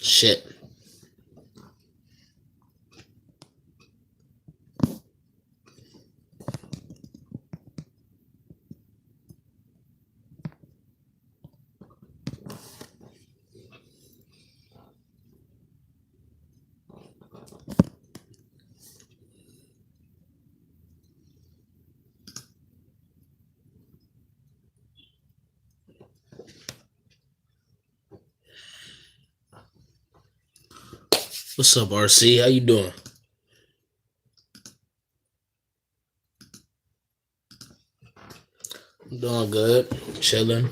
Shit. What's up, RC? How you doing? I'm doing good. Chilling.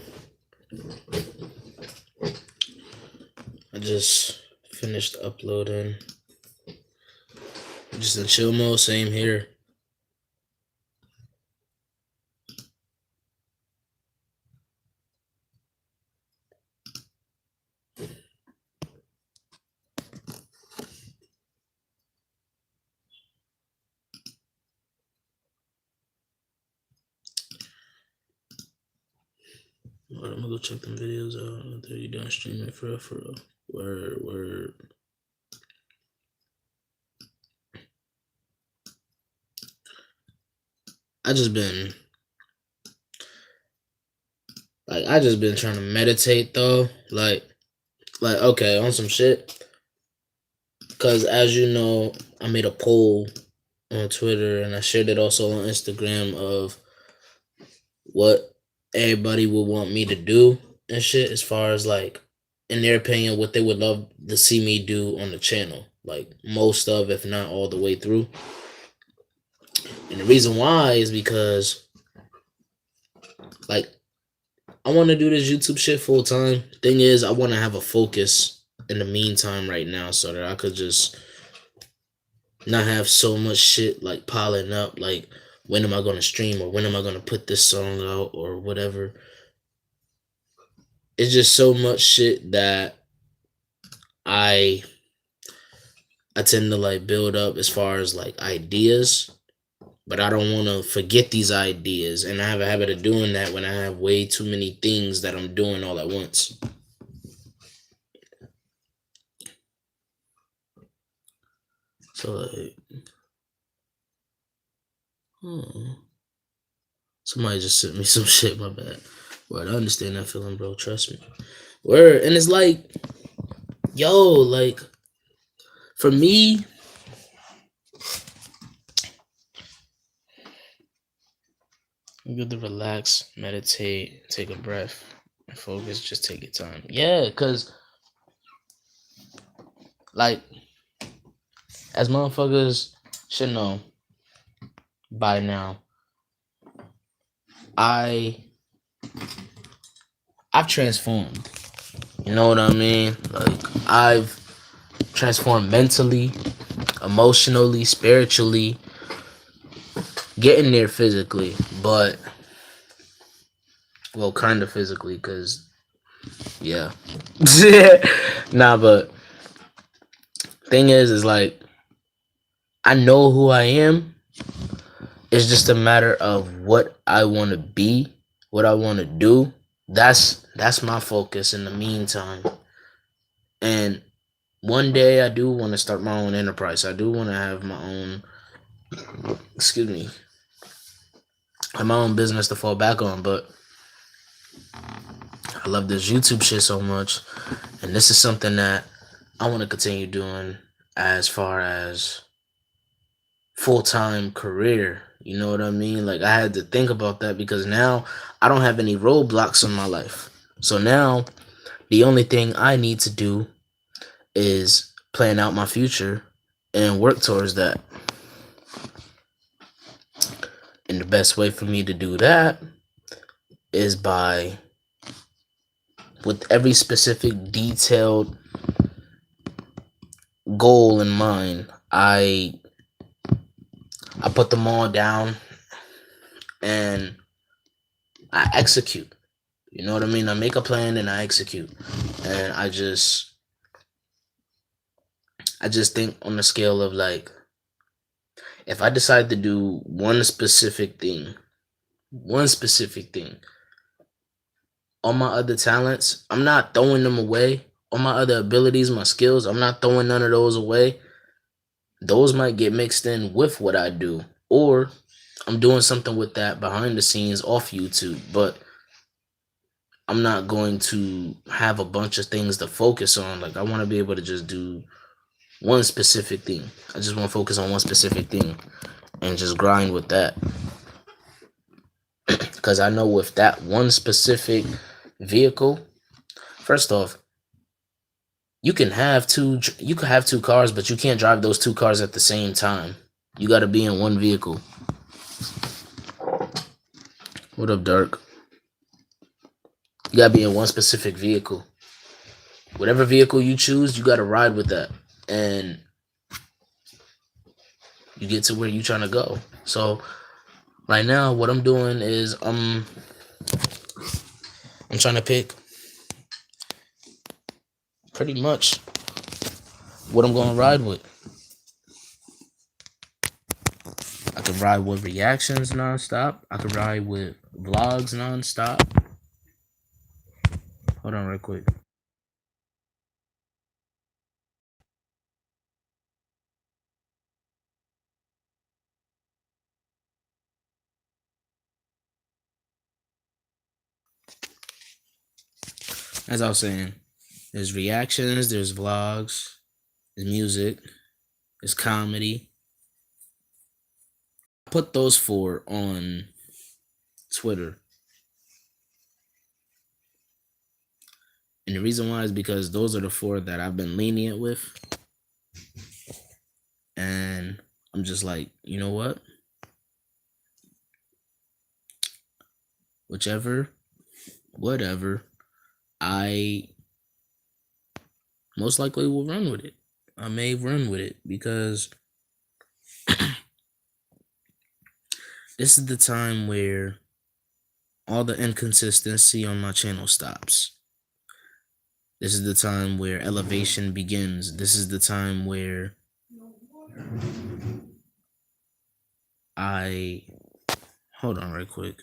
I just finished uploading. Just in chill mode. Same here. Alright, I'm gonna go check them videos out. Are you done streaming for real? For real? Word. I just been trying to meditate though. Like okay, on some shit. Cause as you know, I made a poll on Twitter and I shared it also on Instagram of what everybody would want me to do and shit, as far as like in their opinion what they would love to see me do on the channel, like most of, if not all the way through. And the reason why is because like I want to do this YouTube shit full time. Thing is, I want to have a focus in the meantime right now so that I could just not have so much shit like piling up, like when am I going to stream or when am I going to put this song out or whatever. It's just so much shit that I tend to like build up as far as like ideas, but I don't want to forget these ideas, and I have a habit of doing that when I have way too many things that I'm doing all at once. So like, somebody just sent me some shit. My bad. Word, I understand that feeling, bro. Trust me. Word, and it's like, yo, like for me, you good to relax, meditate, take a breath, and focus. Just take your time. Yeah, cause like as motherfuckers should know by now, I've transformed. You know what I mean? Like I've transformed mentally, emotionally, spiritually, getting there physically, but well, kind of physically, cause yeah, nah. But thing is like I know who I am. It's just a matter of what I want to be, what I want to do. That's my focus in the meantime. And one day I do want to start my own enterprise. I do want to have my own, excuse me, have my own business to fall back on. But I love this YouTube shit so much, and this is something that I want to continue doing as far as full-time career. You know what I mean? Like I had to think about that because now I don't have any roadblocks in my life. So now the only thing I need to do is plan out my future and work towards that. And the best way for me to do that is by, with every specific detailed goal in mind, I put them all down and I execute. You know what I mean? I make a plan and I execute. And I just think on the scale of like, If I decide to do one specific thing, all my other talents, I'm not throwing them away. All my other abilities, my skills, I'm not throwing none of those away. Those might get mixed in with what I do, or I'm doing something with that behind the scenes off YouTube, but I'm not going to have a bunch of things to focus on. Like, I want to be able to just do one specific thing. I just want to focus on one specific thing and just grind with that. Because I know with that one specific vehicle, first off, you can have two cars, but you can't drive those two cars at the same time. You got to be in one vehicle. What up, Dirk? You got to be in one specific vehicle. Whatever vehicle you choose, you got to ride with that. And you get to where you're trying to go. So right now, what I'm doing is I'm trying to pick pretty much what I'm going to ride with. I could ride with reactions nonstop. I could ride with vlogs nonstop. Hold on real quick. As I was saying, there's reactions, there's vlogs, there's music, there's comedy. I put those four on Twitter. And the reason why is because those are the four that I've been lenient with. And I'm just like, you know what? Whatever, I most likely will run with it. I may run with it because this is the time where all the inconsistency on my channel stops. This is the time where elevation begins. This is the time where I hold on right quick.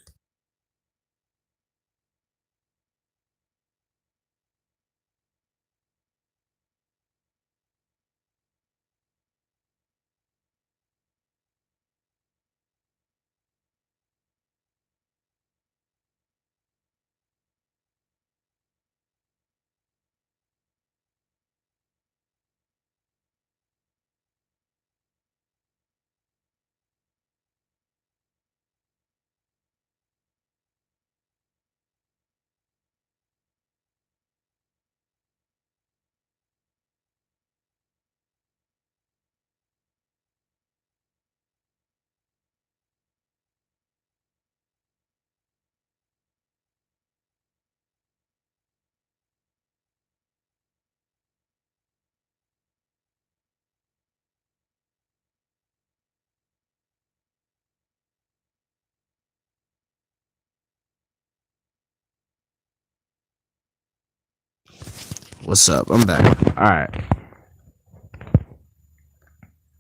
What's up? I'm back. All right.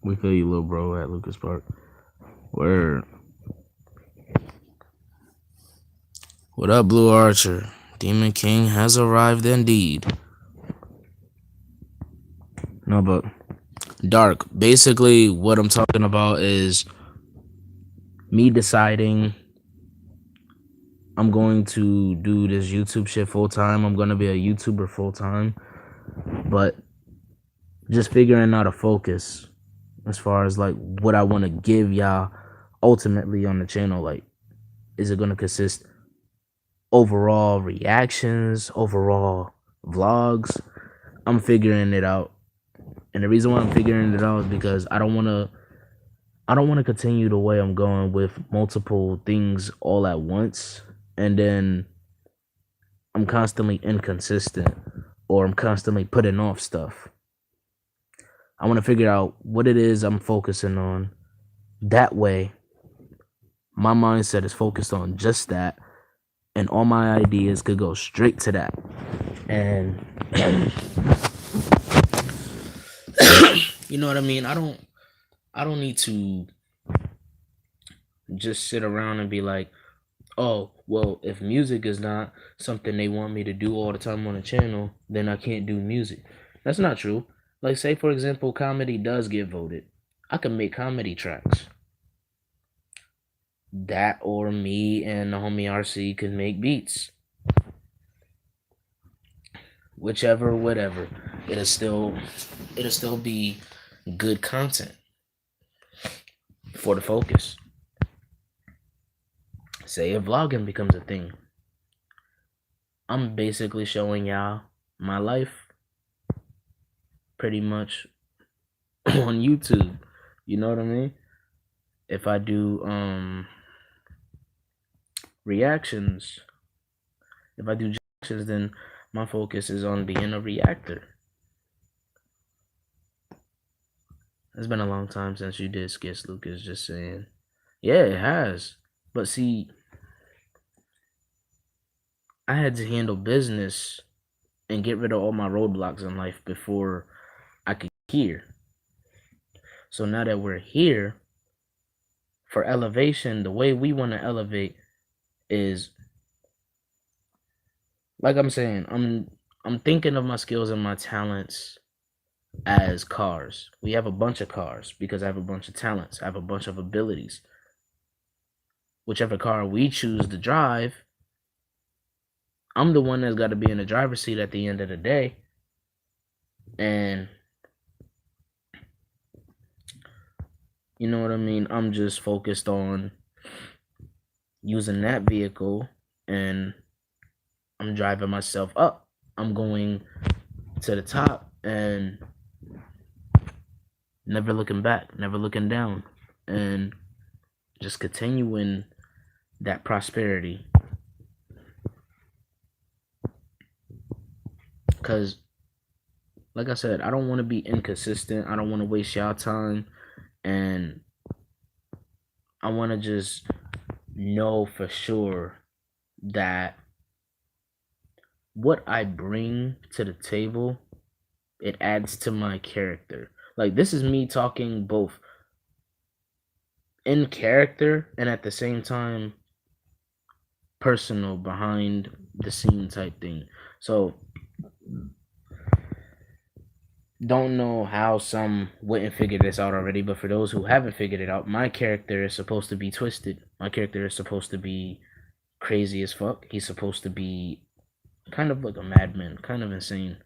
We feel you, little bro, at Lucas Park. Word. What up, Blue Archer? Demon King has arrived indeed. No, but Dark. Basically, what I'm talking about is me deciding I'm going to do this YouTube shit full time. I'm going to be a YouTuber full time. But just figuring out a focus as far as like what I want to give y'all ultimately on the channel. Like, is it going to consist overall reactions, overall vlogs? I'm figuring it out. And the reason why I'm figuring it out is because I don't want to continue the way I'm going with multiple things all at once, and then I'm constantly inconsistent or I'm constantly putting off stuff. I want to figure out what it is I'm focusing on. That way, my mindset is focused on just that, and all my ideas could go straight to that. And you know what I mean? I don't need to just sit around and be like, oh, well, if music is not something they want me to do all the time on the channel, then I can't do music. That's not true. Like, say, for example, comedy does get voted. I can make comedy tracks. That or me and the homie RC can make beats. Whichever, whatever. It'll still be good content for the focus. Say if vlogging becomes a thing. I'm basically showing y'all my life pretty much on YouTube. You know what I mean? If I do reactions, if I do reactions, then my focus is on being a reactor. It's been a long time since you did skits, Lucas. Just saying. Yeah, it has. But see, I had to handle business and get rid of all my roadblocks in life before I could hear. So now that we're here, for elevation, the way we want to elevate is, like I'm saying, I'm thinking of my skills and my talents as cars. We have a bunch of cars because I have a bunch of talents. I have a bunch of abilities. Whichever car we choose to drive, I'm the one that's got to be in the driver's seat at the end of the day. And you know what I mean? I'm just focused on using that vehicle and I'm driving myself up. I'm going to the top and never looking back, never looking down, and just continuing that prosperity. Because, like I said, I don't want to be inconsistent. I don't want to waste y'all time. And I want to just know for sure that what I bring to the table, it adds to my character. Like, this is me talking both in character and at the same time personal, behind the scene type thing. So don't know how some wouldn't figure this out already, but for those who haven't figured it out, my character is supposed to be twisted. My character is supposed to be crazy as fuck. He's supposed to be kind of like a madman, kind of insane.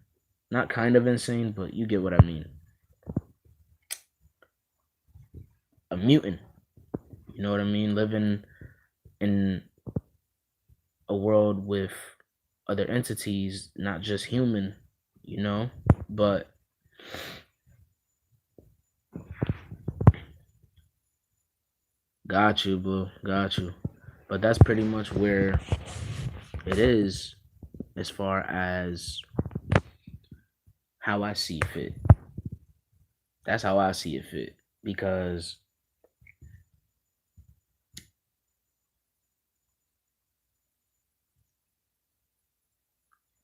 Not kind of insane, but you get what I mean. A mutant. You know what I mean? Living in a world with other entities, not just human, you know? But got you, boo. Got you. But that's pretty much where it is as far as how I see fit. That's how I see it fit. Because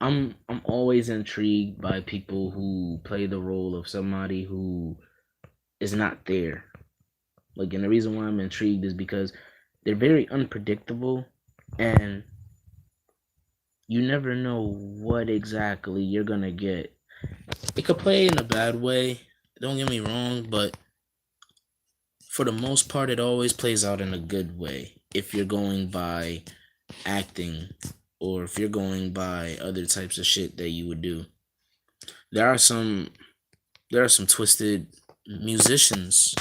I'm always intrigued by people who play the role of somebody who is not there. Like, and the reason why I'm intrigued is because they're very unpredictable and you never know what exactly you're gonna get. It could play in a bad way, don't get me wrong, but for the most part it always plays out in a good way if you're going by acting or if you're going by other types of shit that you would do. There are some twisted musicians,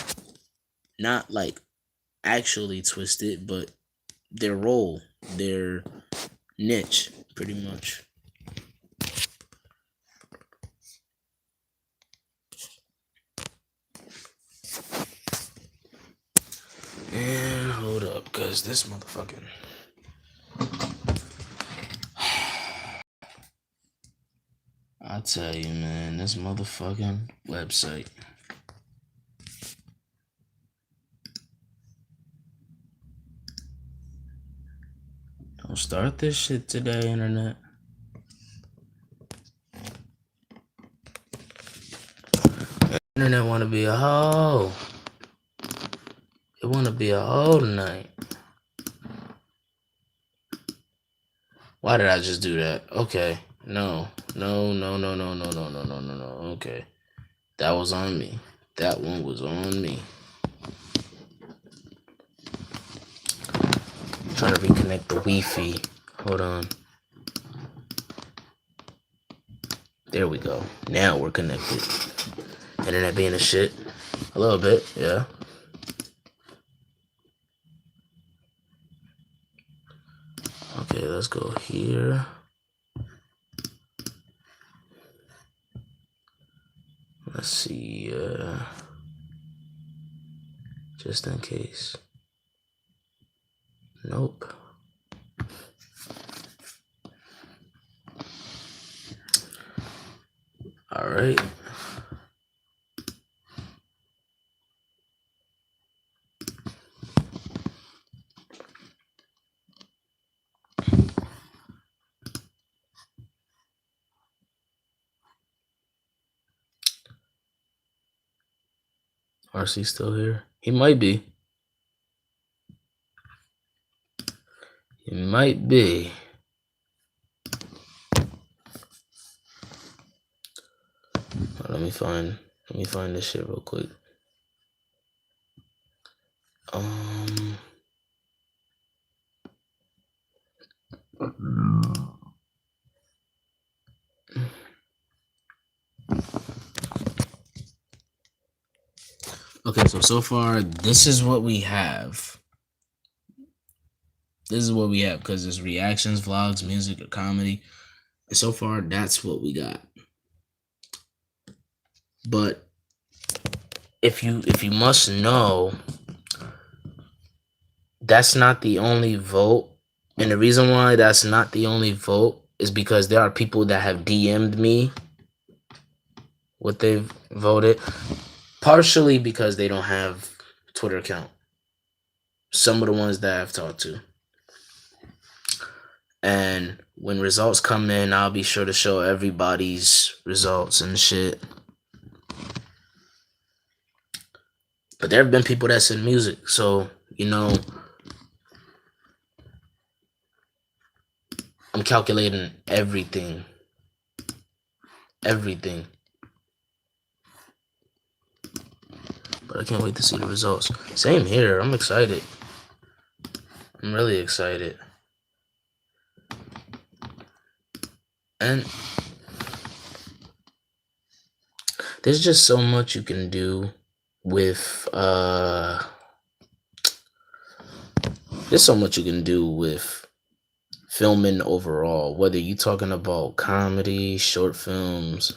not like actually twisted, but their role, their niche, pretty much. And hold up, cause this motherfucking I tell you, man, this motherfucking website. Don't start this shit today, internet. Internet wanna be a hoe. It wanna be a whole night. Why did I just do that? Okay. No. Okay. That was on me. That one was on me. I'm trying to reconnect the Wi-Fi. Hold on. There we go. Now we're connected. Internet being a shit. A little bit, yeah. Okay, let's go here. Let's see, just in case. Nope. All right. RC still here? He might be. He might be. Let me find this shit real quick. Okay, so far this is what we have. This is what we have because there's reactions, vlogs, music, or comedy. And so far that's what we got. But if you must know, that's not the only vote. And the reason why that's not the only vote is because there are people that have DM'd me what they've voted. Partially because they don't have Twitter account. Some of the ones that I've talked to. And when results come in, I'll be sure to show everybody's results and shit. But there have been people that send music. So, I'm calculating everything. Everything. But I can't wait to see the results. Same here. I'm excited. I'm really excited. And there's just so much you can do with there's so much you can do with filming overall, whether you're talking about comedy, short films,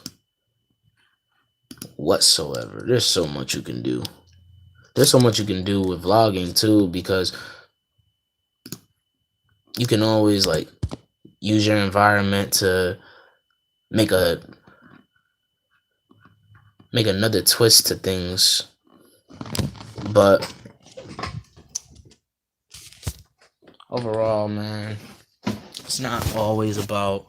whatsoever. There's so much you can do. There's so much you can do with vlogging too, because you can always use your environment to make another twist to things. But overall, man, it's not always about,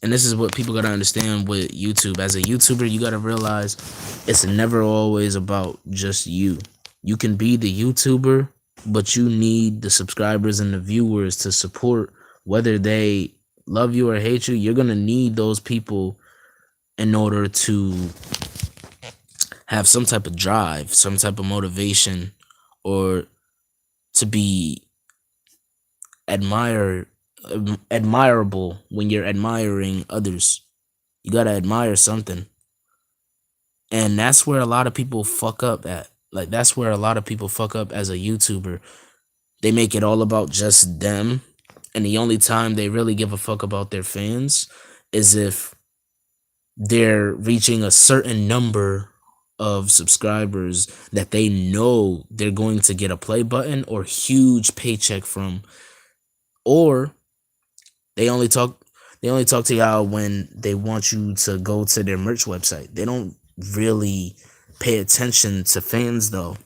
and this is what people gotta understand with YouTube. As a YouTuber, you gotta realize it's never always about just you. You can be the YouTuber, but you need the subscribers and the viewers to support. Whether they love you or hate you, you're gonna need those people in order to have some type of drive, some type of motivation, or to be admirable when you're admiring others. You gotta admire something. And that's where a lot of people fuck up at. That's where a lot of people fuck up as a YouTuber. They make it all about just them. And the only time they really give a fuck about their fans is if they're reaching a certain number of subscribers that they know they're going to get a play button or huge paycheck from. Or they only talk to y'all when they want you to go to their merch website. They don't really pay attention to fans though.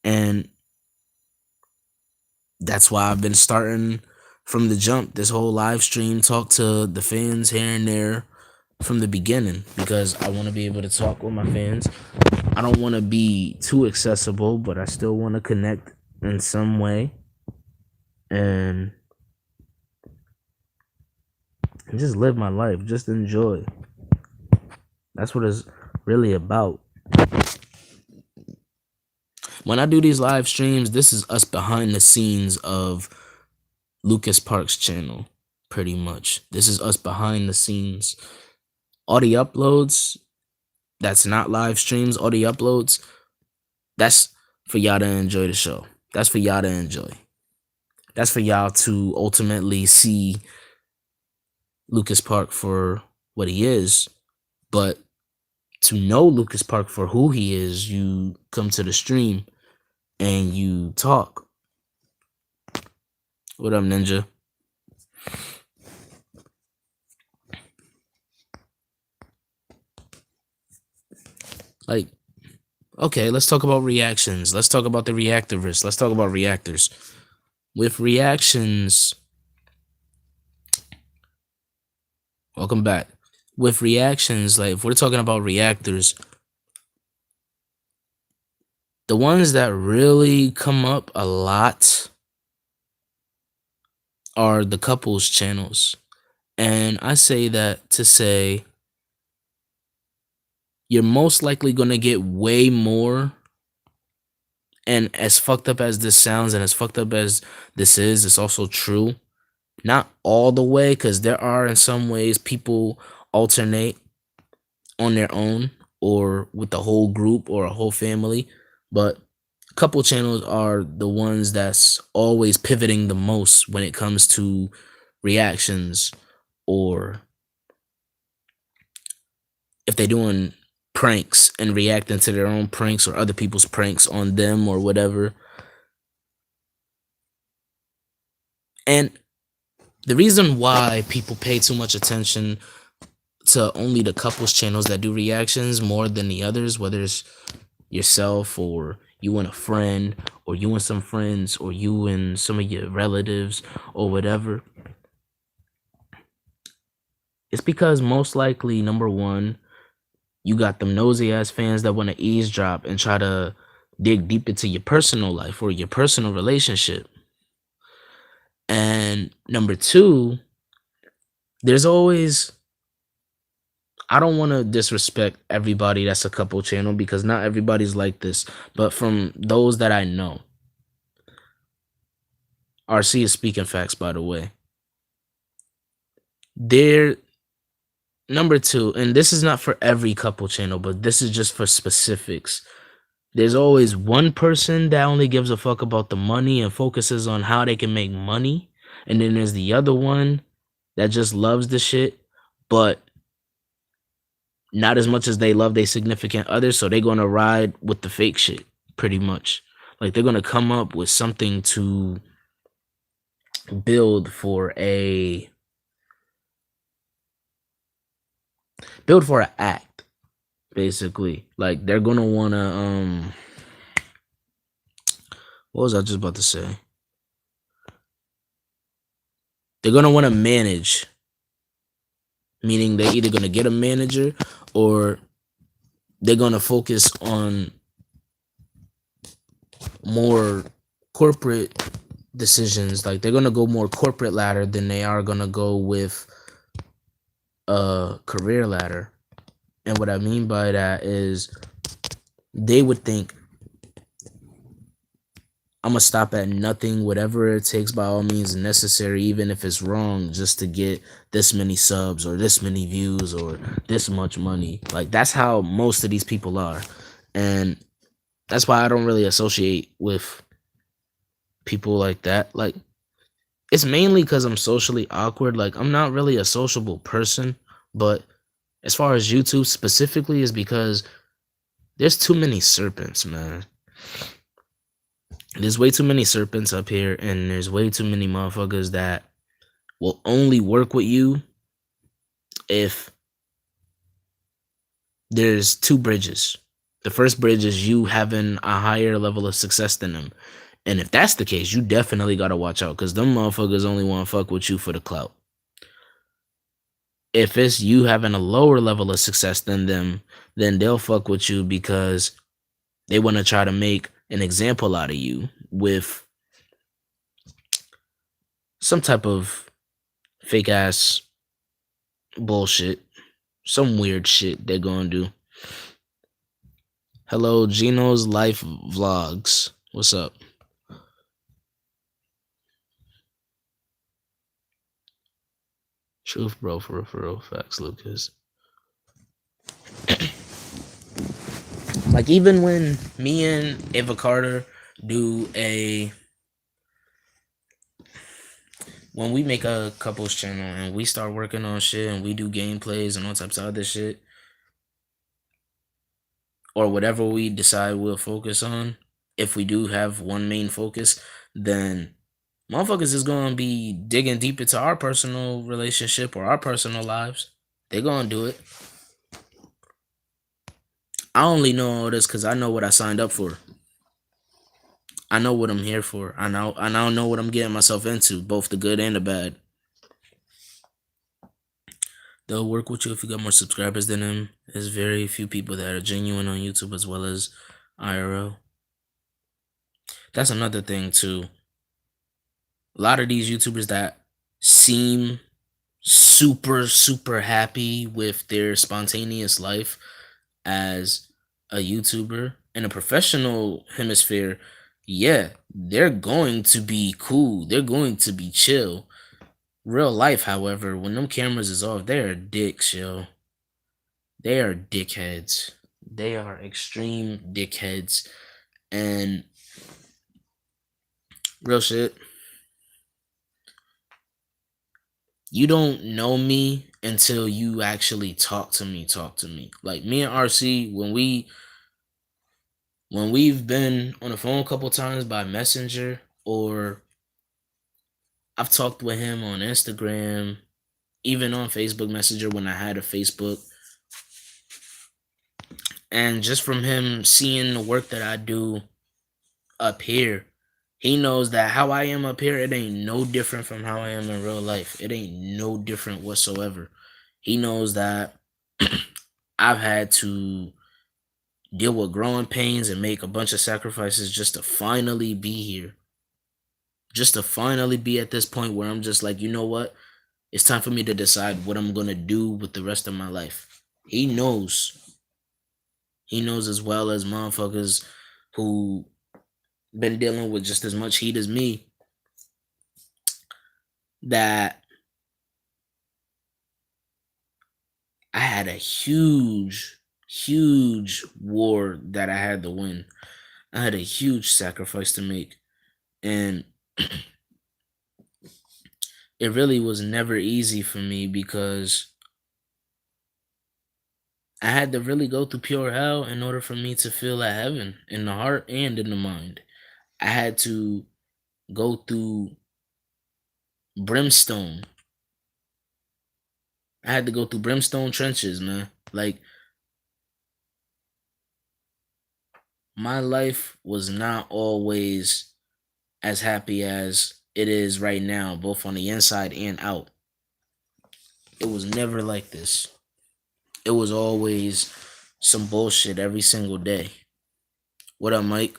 And that's why I've been starting from the jump, this whole live stream, talk to the fans here and there from the beginning, because I want to be able to talk with my fans I don't want to be too accessible, but I still want to connect in some way and just live my life, just enjoy. That's what it's really about. When I do these live streams, this is us behind the scenes of Lucas Park's channel, pretty much. This is us behind the scenes. All the uploads, that's not live streams, all the uploads, that's for y'all to enjoy the show. That's for y'all to enjoy. That's for y'all to ultimately see Lucas Park for what he is. But to know Lucas Park for who he is, you come to the stream and you talk. What up, Ninja? Like, okay, let's talk about reactions. Let's talk about the reactivists. Let's talk about reactors. With reactions, welcome back. With reactions, like if we're talking about reactors, the ones that really come up a lot are the couples channels. And I say that to say you're most likely going to get way more. And as fucked up as this sounds and as fucked up as this is, it's also true. Not all the way, because there are in some ways people alternate on their own or with the whole group or a whole family. But couple channels are the ones that's always pivoting the most when it comes to reactions, or if they're doing pranks and reacting to their own pranks or other people's pranks on them or whatever. And the reason why people pay too much attention to only the couples channels that do reactions more than the others, whether it's yourself or you and a friend or you and some friends or you and some of your relatives or whatever, it's because most likely, number one, you got them nosy ass fans that want to eavesdrop and try to dig deep into your personal life or your personal relationship. And number two, there's always, I don't want to disrespect everybody that's a couple channel because not everybody's like this, but from those that I know, RC is speaking facts, by the way. They're number two, and this is not for every couple channel, but this is just for specifics. There's always one person that only gives a fuck about the money and focuses on how they can make money. And then there's the other one that just loves the shit, but not as much as they love their significant other. So they're going to ride with the fake shit, pretty much. Like they're going to come up with something to build for an act, basically. Like they're going to want to, what was I just about to say? They're going to want to manage, meaning they're either going to get a manager or they're going to focus on more corporate decisions. Like they're going to go more corporate ladder than they are going to go with a career ladder. And what I mean by that is they would think, I'm going to stop at nothing, whatever it takes by all means necessary, even if it's wrong, just to get this many subs or this many views or this much money. Like that's how most of these people are. And that's why I don't really associate with people like that. Like it's mainly because I'm socially awkward. Like I'm not really a sociable person, but as far as YouTube specifically is because there's too many serpents, man. There's way too many serpents up here, and there's way too many motherfuckers that will only work with you if there's two bridges. The first bridge is you having a higher level of success than them. And if that's the case, you definitely got to watch out because them motherfuckers only want to fuck with you for the clout. If it's you having a lower level of success than them, then they'll fuck with you because They want to try to make an example out of you with some type of fake ass bullshit, some weird shit they're gonna do. Hello, Gino's Life Vlogs. What's up? Truth, bro, for real. Facts, Lucas. Like, even when me and Ava Carter do when we make a couples channel and we start working on shit and we do gameplays and all types of other shit, or whatever we decide we'll focus on, if we do have one main focus, then motherfuckers is gonna be digging deep into our personal relationship or our personal lives. They gonna do it. I only know all this because I know what I signed up for. I know what I'm here for. I now know what I'm getting myself into, both the good and the bad. They'll work with you if you got more subscribers than them. There's very few people that are genuine on YouTube as well as IRL. That's another thing too. A lot of these YouTubers that seem super happy with their spontaneous life as a YouTuber in a professional hemisphere, yeah, they're going to be cool. They're going to be chill. Real life, however, when them cameras is off, they are dicks, yo. They are dickheads. They are extreme dickheads. And real shit, you don't know me until you actually talk to me. Like me and RC, when we've been on the phone a couple times by messenger, or I've talked with him on Instagram, even on Facebook Messenger when I had a Facebook, and just from him seeing the work that I do up here, he knows that how I am up here, it ain't no different from how I am in real life. It ain't no different whatsoever. He knows that I've had to deal with growing pains and make a bunch of sacrifices just to finally be here. Just to finally be at this point where I'm just like, you know what? It's time for me to decide what I'm going to do with the rest of my life. He knows. He knows as well as motherfuckers who been dealing with just as much heat as me, that I had a huge war that I had to win. I had a huge sacrifice to make. And it really was never easy for me because I had to really go through pure hell in order for me to feel at heaven in the heart and in the mind. I had to go through brimstone. I had to go through brimstone trenches, man. Like, my life was not always as happy as it is right now, both on the inside and out. It was never like this. It was always some bullshit every single day. What up, Mike?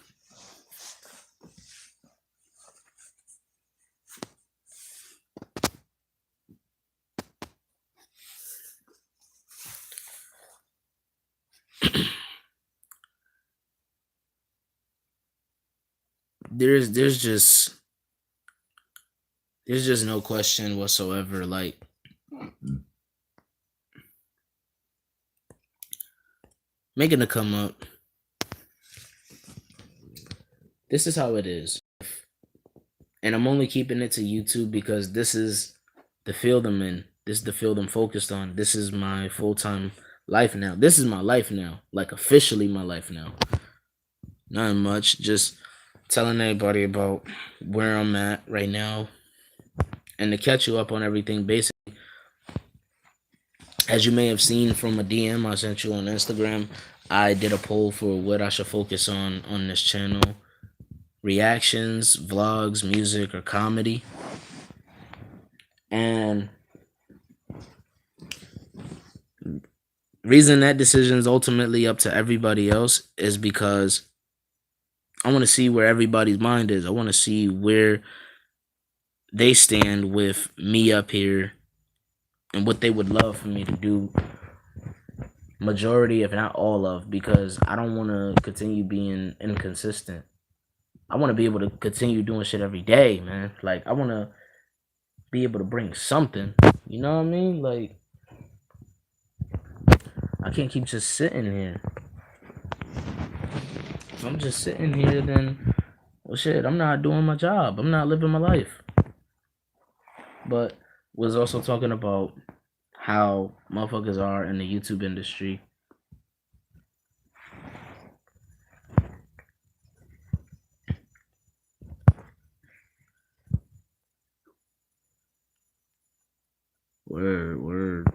There's just no question whatsoever. Like, making a come up. This is how it is. And I'm only keeping it to YouTube because this is the field I'm in. This is the field I'm focused on. This is my full-time life now. This is my life now. Like, officially my life now. Not much. Just telling everybody about where I'm at right now. And to catch you up on everything, basically, as you may have seen from a DM I sent you on Instagram, I did a poll for what I should focus on this channel. Reactions, vlogs, music, or comedy. And reason that decision is ultimately up to everybody else is because I want to see where everybody's mind is. I want to see where they stand with me up here and what they would love for me to do majority, if not all of, because I don't want to continue being inconsistent. I want to be able to continue doing shit every day, man. Like I want to be able to bring something. You know what I mean? Like I can't keep just sitting here. If I'm just sitting here, then well, shit, I'm not doing my job. I'm not living my life. But was also talking about how motherfuckers are in the YouTube industry. Word.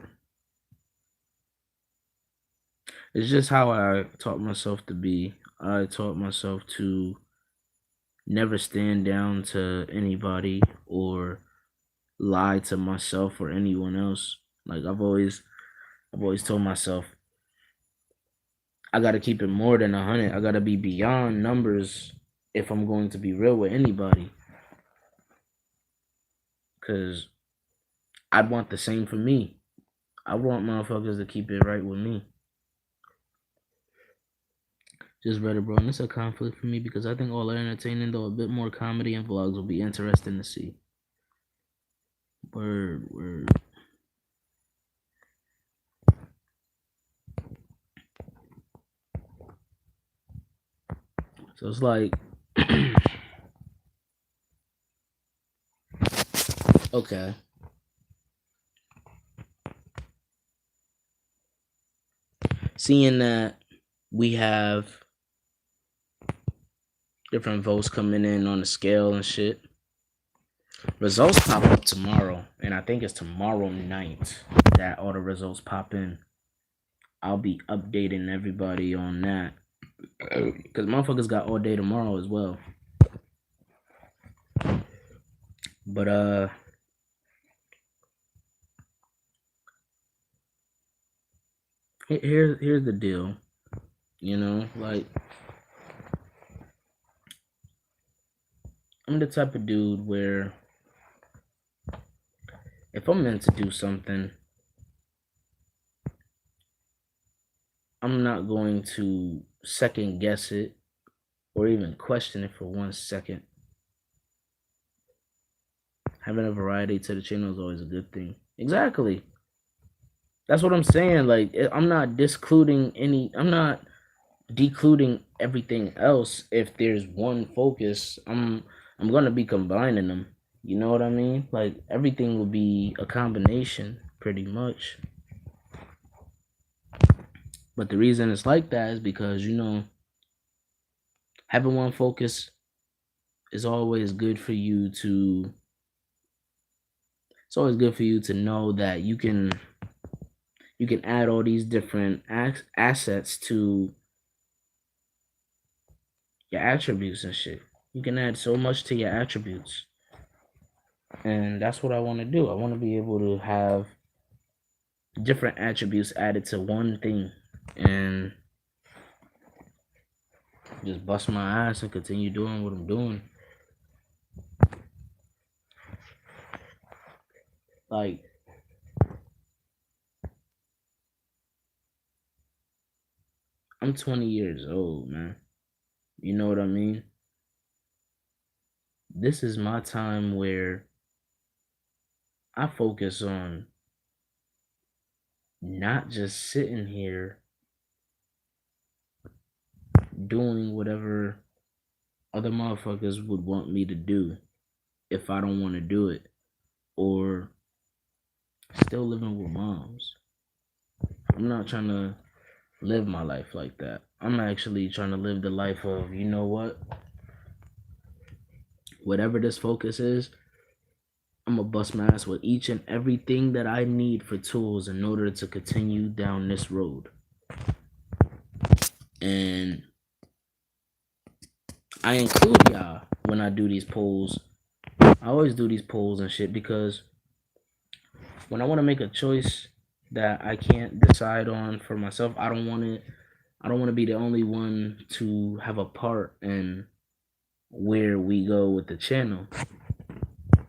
It's just how I taught myself to be. I taught myself to never stand down to anybody or lie to myself or anyone else. Like I've always told myself I gotta keep it more than 100. I gotta be beyond numbers if I'm going to be real with anybody. Cause I'd want the same for me. I want motherfuckers to keep it right with me. Just read it, bro. And it's a conflict for me because I think all are entertaining, though a bit more comedy and vlogs will be interesting to see. Word. So it's like, okay. Seeing that we have different votes coming in on the scale and shit. Results pop up tomorrow, and I think it's tomorrow night that all the results pop in. I'll be updating everybody on that. Because motherfuckers got all day tomorrow as well. But here's the deal. You know, like I'm the type of dude where if I'm meant to do something, I'm not going to second guess it or even question it for 1 second. Having a variety to the channel is always a good thing. Exactly. That's what I'm saying. Like I'm not discluding any. I'm not decluding everything else. If there's one focus, I'm gonna be combining them. You know what I mean? Like everything will be a combination, pretty much. But the reason it's like that is because having one focus is always good for you to. It's always good for you to know that you can add all these different assets to your attributes and shit. You can add so much to your attributes. And that's what I want to do. I want to be able to have different attributes added to one thing and just bust my ass and continue doing what I'm doing. Like, I'm 20 years old, man. You know what I mean? This is my time where I focus on not just sitting here doing whatever other motherfuckers would want me to do if I don't want to do it, or still living with moms. I'm not trying to live my life like that. I'm actually trying to live the life of, you know what? Whatever this focus is, I'm gonna bust my ass with each and everything that I need for tools in order to continue down this road. And I include y'all when I do these polls. I always do these polls and shit because when I want to make a choice that I can't decide on for myself, I don't want to be the only one to have a part in where we go with the channel. I'm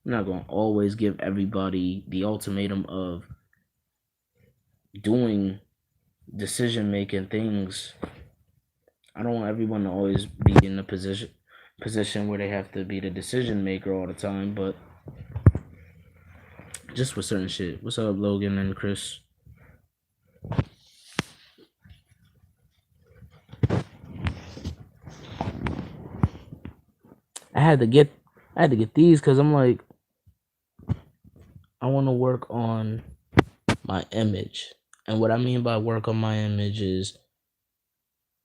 not gonna always give everybody the ultimatum of doing decision making things. I don't want everyone to always be in a position where they have to be the decision maker all the time, but just for certain shit. What's up, Logan and Chris? I had to get these because I'm like, I want to work on my image. And what I mean by work on my image is,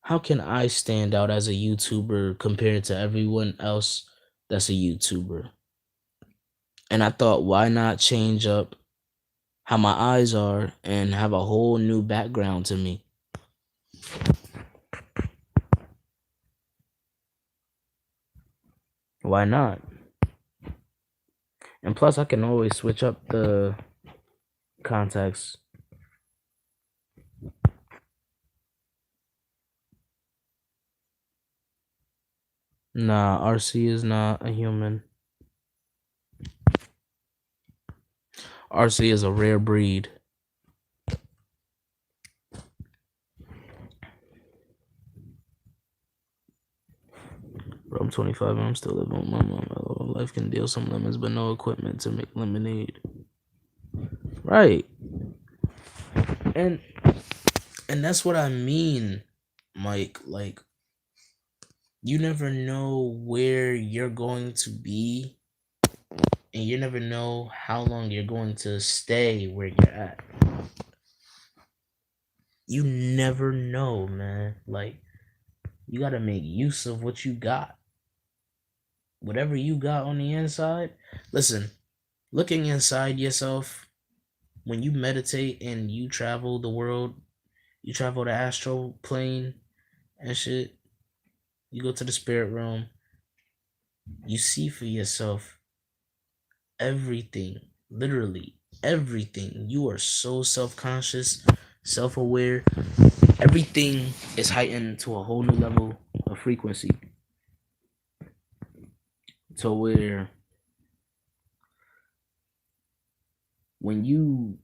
how can I stand out as a YouTuber compared to everyone else that's a YouTuber? And I thought, why not change up how my eyes are and have a whole new background to me? Why not? And plus, I can always switch up the contacts. Nah, RC is not a human. RC is a rare breed. Bro, I'm 25 and I'm still living with my mom. Life can deal some lemons, but no equipment to make lemonade. Right. And that's what I mean, Mike. Like, you never know where you're going to be, and you never know how long you're going to stay where you're at. You never know, man. Like, you got to make use of what you got. Whatever you got on the inside. Listen, looking inside yourself, when you meditate and you travel the world, you travel the astral plane and shit, you go to the spirit realm, you see for yourself everything, literally everything. You are so self-conscious, self-aware. Everything is heightened to a whole new level of frequency, to where when you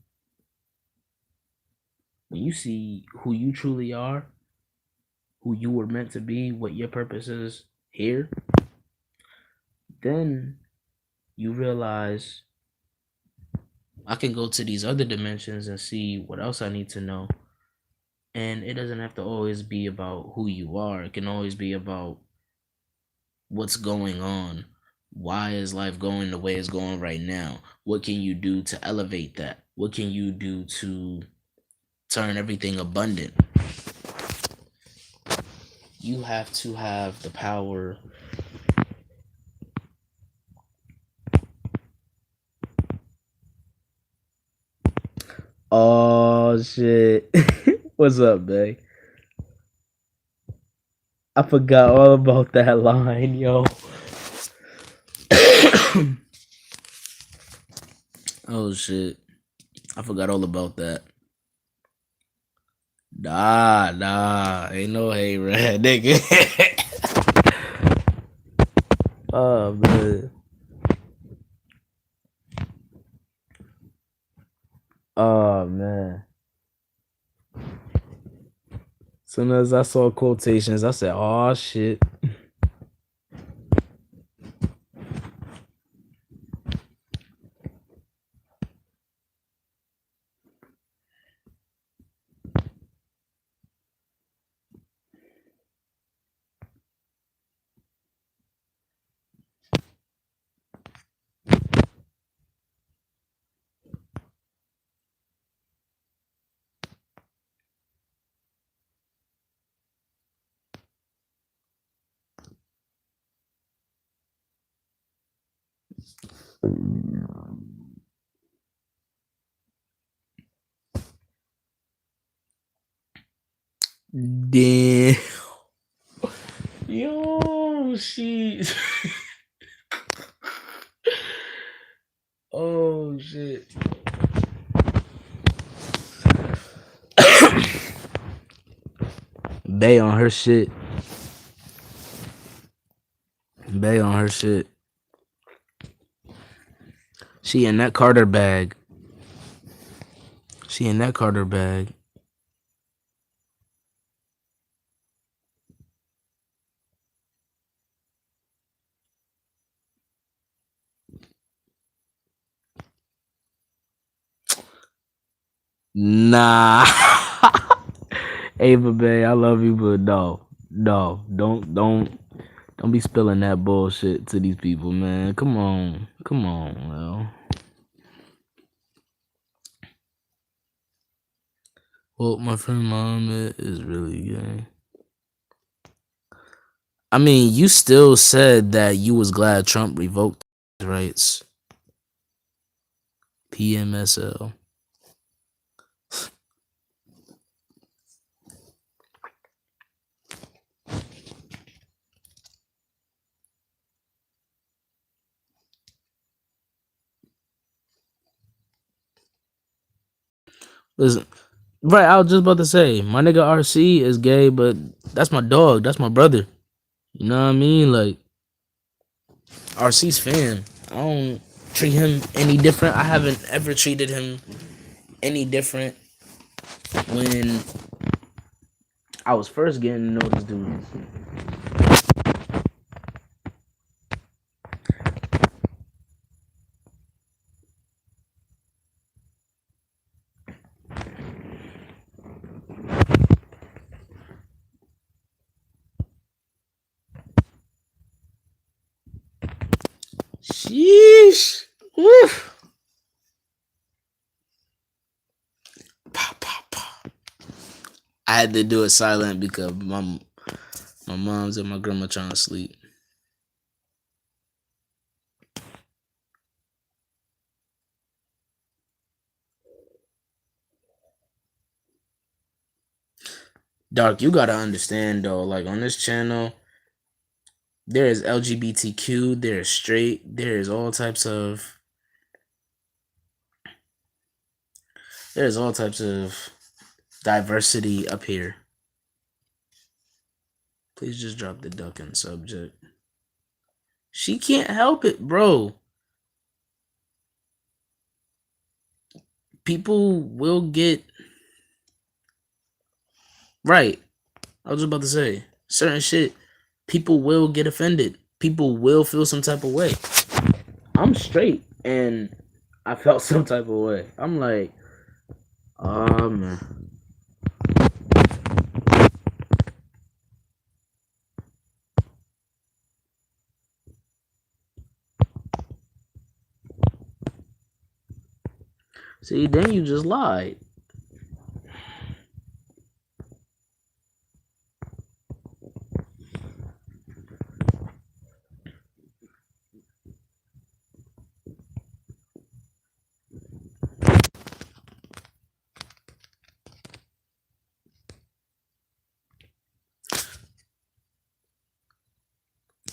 see who you truly are, who you were meant to be, what your purpose is here, then you realize, I can go to these other dimensions and see what else I need to know. And it doesn't have to always be about who you are. It can always be about what's going on. Why is life going the way it's going right now? What can you do to elevate that? What can you do to turn everything abundant? You have to have the power Oh shit. What's up, babe? I forgot all about that line, yo. Oh shit. I forgot all about that. Nah. Ain't no hate, red nigga. Oh man. Oh man. Soon as I saw quotations, I said, oh shit. Damn. Yo, shit. Oh shit. Bay on her shit. Bay on her shit. She in that Carter bag. She in that Carter bag. Nah. Ava Bay, I love you, but no, don't be spilling that bullshit to these people, man. Come on, man. Well, my friend Mohammed is really gay. I mean, you still said that you was glad Trump revoked his rights. PMSL. Listen, right, I was just about to say, my nigga RC is gay, but that's my dog. That's my brother. You know what I mean? Like, RC's fam. I don't treat him any different. I haven't ever treated him any different when I was first getting to know this dude. Sheesh. Woof. Pow, pow, pow. I had to do it silent because my mom's and my grandma trying to sleep. Dark, you gotta understand though, like on this channel, there is LGBTQ, there is straight, there is all types of diversity up here. Please just drop the duck in subject. She can't help it, bro. People will get right. I was about to say certain shit. People will get offended. People will feel some type of way. I'm straight and I felt some type of way. I'm like, oh man. See, then you just lied.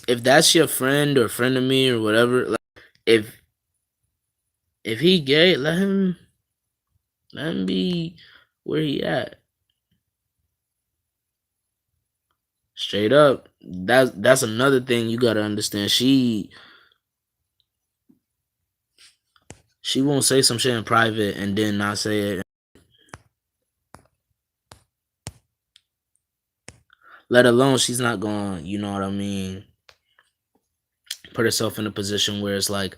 If that's your friend or friend of me or whatever, like if he gay, let him be where he at. Straight up. That's another thing you gotta understand. She won't say some shit in private and then not say it. Let alone she's not going, you know what I mean, put herself in a position where it's like,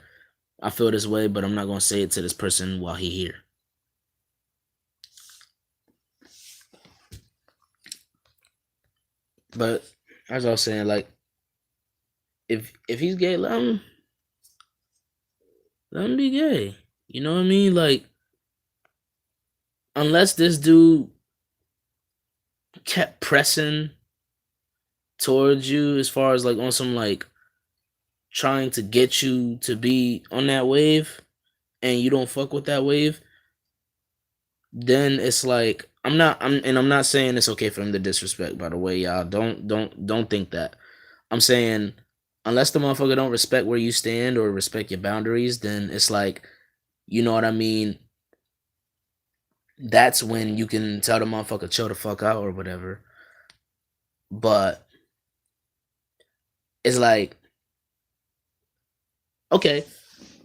I feel this way, but I'm not gonna say it to this person while he here. But as I was saying, like, if he's gay, let him be gay. You know what I mean? Like, unless this dude kept pressing towards you as far as like on some like trying to get you to be on that wave and you don't fuck with that wave, then it's like I'm not saying it's okay for him to disrespect, by the way, y'all. Don't think that. I'm saying unless the motherfucker don't respect where you stand or respect your boundaries, then it's like, you know what I mean? That's when you can tell the motherfucker chill the fuck out or whatever. But it's like Okay,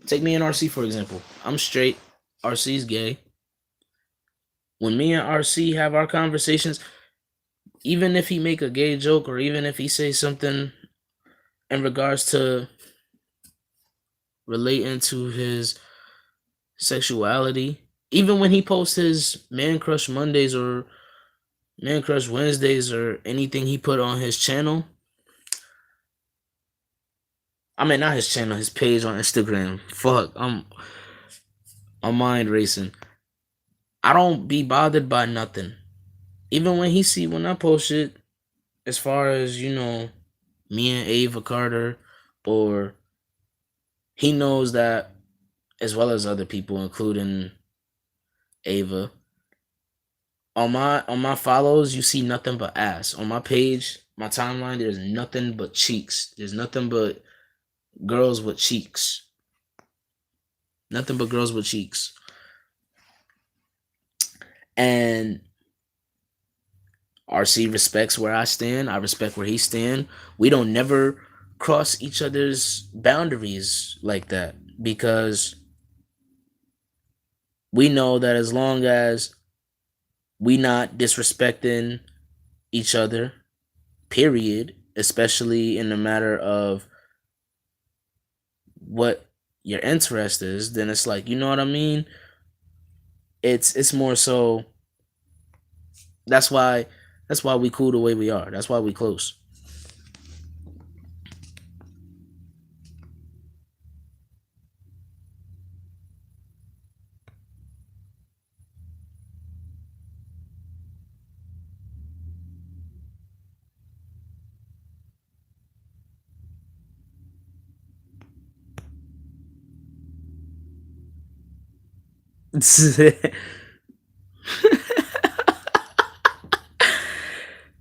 take me and RC for example. I'm straight. RC's gay. When me and RC have our conversations, even if he make a gay joke or even if he say something in regards to relating to his sexuality, even when he posts his man crush Mondays or man crush Wednesdays or anything he put on his channel, I mean not his channel, his page on Instagram. Fuck, I'm mind racing. I don't be bothered by nothing. Even when he see when I post it, as far as me and Ava Carter, or he knows that as well as other people, including Ava. On my follows, you see nothing but ass. On my page, my timeline, there's nothing but cheeks. There's nothing but girls with cheeks. Nothing but girls with cheeks. And RC respects where I stand. I respect where he stand. We don't never cross each other's boundaries like that because we know that as long as we not disrespecting each other, period, especially in the matter of what your interest is, then it's like, you know what I mean? It's more so that's why we cool the way we are. That's why we close.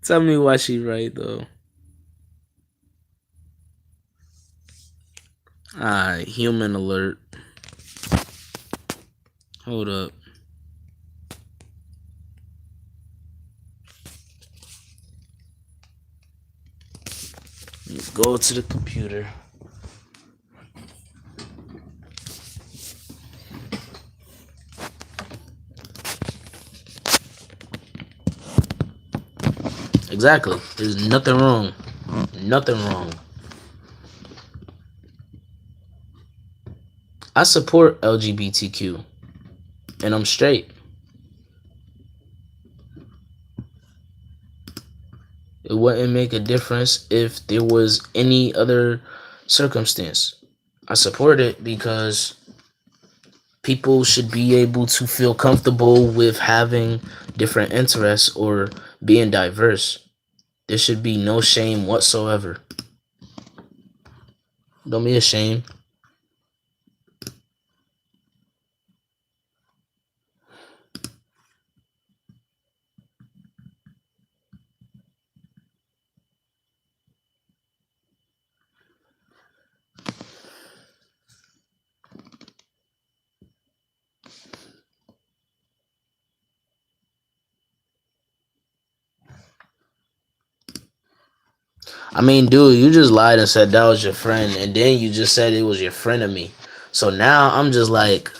Tell me why she right though. Alright, human alert. Hold up. Go to the computer. Exactly. There's nothing wrong. Nothing wrong. I support LGBTQ and I'm straight. It wouldn't make a difference if there was any other circumstance. I support it because people should be able to feel comfortable with having different interests or being diverse. There should be no shame whatsoever. Don't be ashamed. I mean, dude, you just lied and said that was your friend, and then you just said it was your friend of me. So now I'm just like,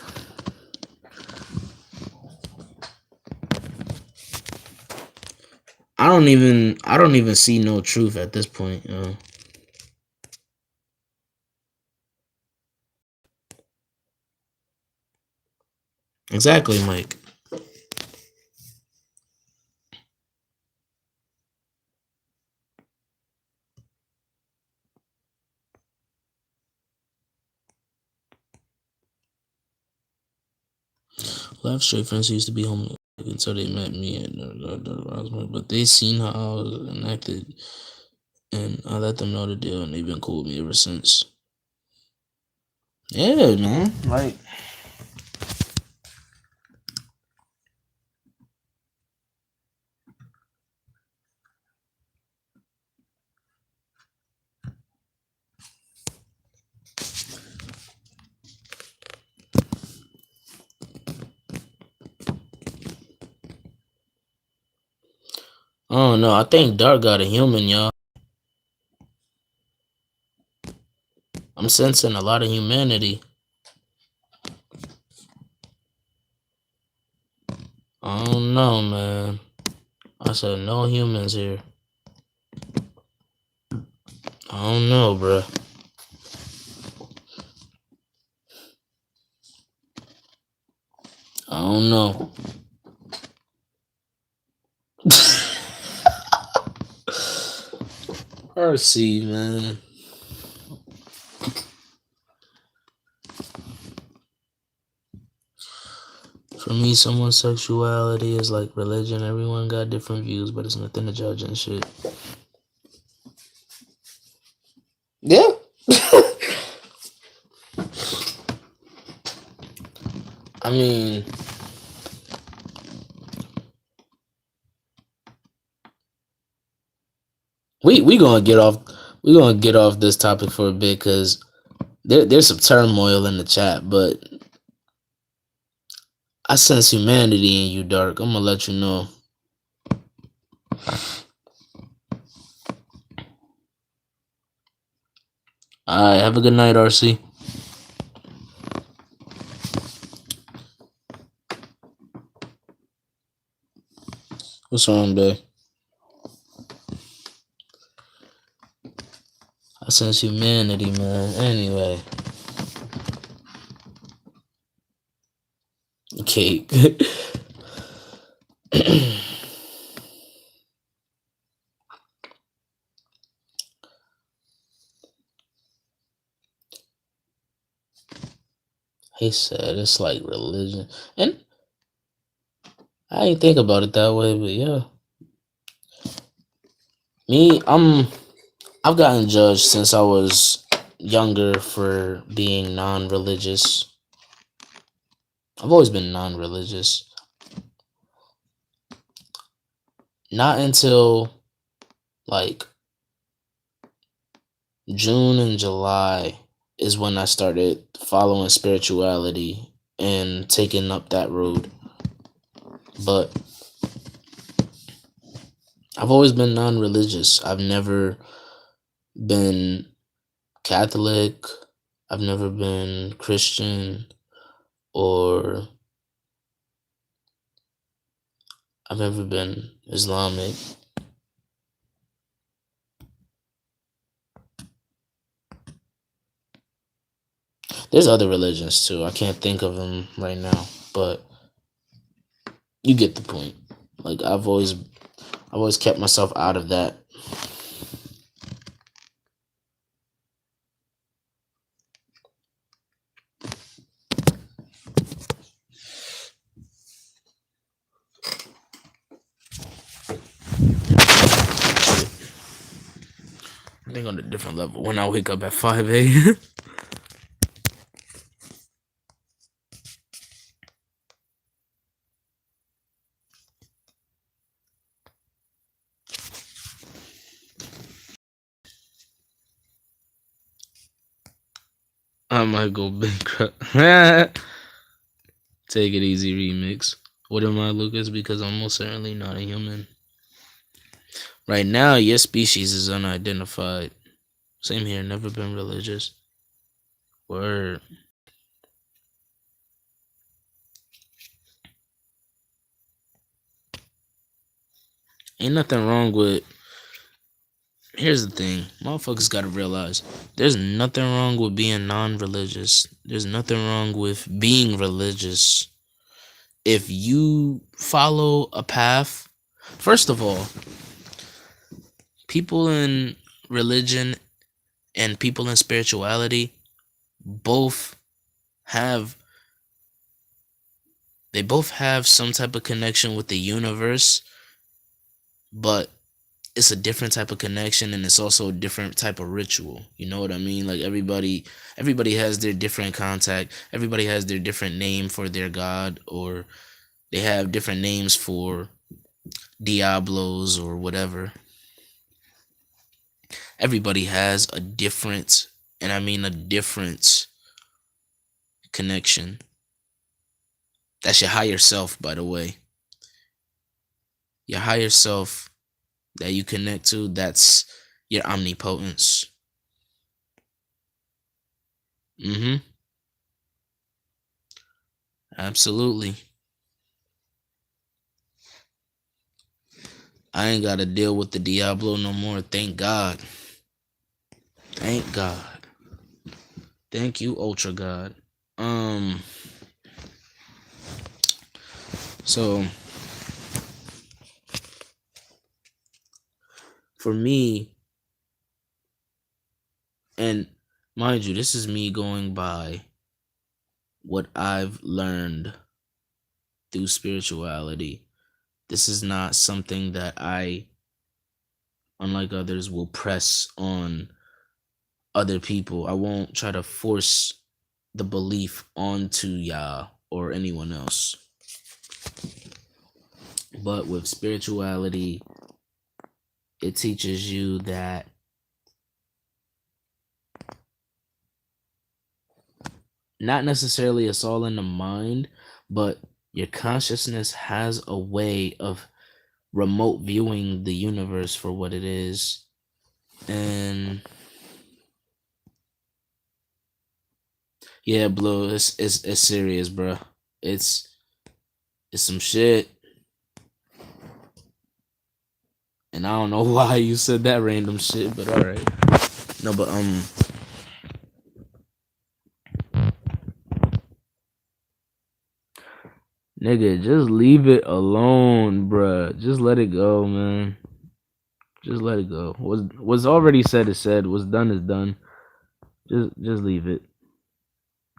I don't even see no truth at this point. Exactly, Mike. Left straight friends used to be homeless until they met me at but they seen how I was enacted, and I let them know the deal, and they've been cool with me ever since. Yeah, man. Like, I don't know. I think Dark got a human, y'all. I'm sensing a lot of humanity. I don't know, man. I said no humans here. I don't know, bruh. I don't know. RC, man. For me, someone's sexuality is like religion. Everyone got different views, but it's nothing to judge and shit. Yeah. I mean, we gonna get off this topic for a bit because there's some turmoil in the chat, but I sense humanity in you, Dark. I'm gonna let you know. All right, have a good night, RC. What's wrong, babe? I sense humanity, man. Anyway. Okay. He said it's like religion. And I ain't think about it that way, but yeah. Me, I've gotten judged since I was younger for being non-religious. I've always been non-religious. Not until like June and July is when I started following spirituality and taking up that road. But I've always been non-religious. I've never been Catholic. I've never been Christian, or I've never been Islamic. There's other religions too. I can't think of them right now, but you get the point. Like I've always kept myself out of that. I think on a different level when I wake up at 5 a.m. I might go bankrupt. Take it easy remix. What am I, Lucas? Because I'm most certainly not a human. Right now, your species is unidentified. Same here, never been religious. Word. Ain't nothing wrong with. Here's the thing. Motherfuckers gotta realize there's nothing wrong with being non religious. There's nothing wrong with being religious. If you follow a path, first of all, people in religion and people in spirituality both have some type of connection with the universe, but it's a different type of connection, and it's also a different type of ritual. You know what I mean? Like everybody has their different contact. Everybody has their different name for their god, or they have different names for Diablos or whatever. Everybody has a different, and I mean a different connection. That's your higher self, by the way. Your higher self that you connect to, that's your omnipotence. Mm-hmm. Absolutely. I ain't gotta deal with the Diablo no more. Thank God. Thank God. Thank you, Ultra God. Um. So for me, and mind you, this is me going by what I've learned through spirituality. This is not something that I, unlike others, will press on other people. I won't try to force the belief onto y'all or anyone else. But with spirituality, it teaches you that not necessarily it's all in the mind, but your consciousness has a way of remote viewing the universe for what it is. And yeah, Blue, it's serious, bro. It's it's some shit. And I don't know why you said that random shit, but all right. No, but nigga, just leave it alone, bruh. Just let it go, man. Just let it go. Was already said is said. What's done is done. Just leave it.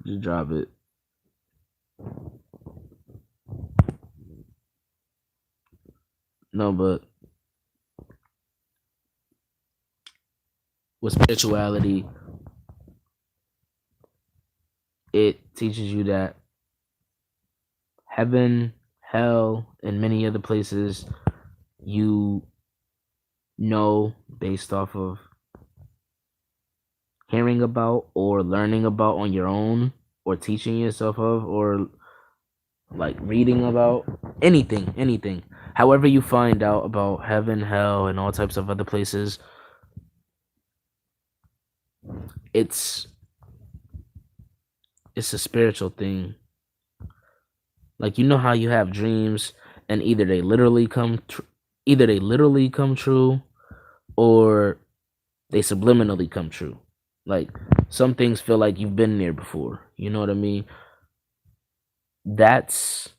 Just drop it. No, but with spirituality, it teaches you that heaven, hell, and many other places you know based off of hearing about or learning about on your own or teaching yourself of or like reading about anything. However you find out about heaven, hell, and all types of other places, it's it's a spiritual thing. Like you know how you have dreams and either they literally come true or they subliminally come true. Like some things feel like you've been there before. You know what I mean? That's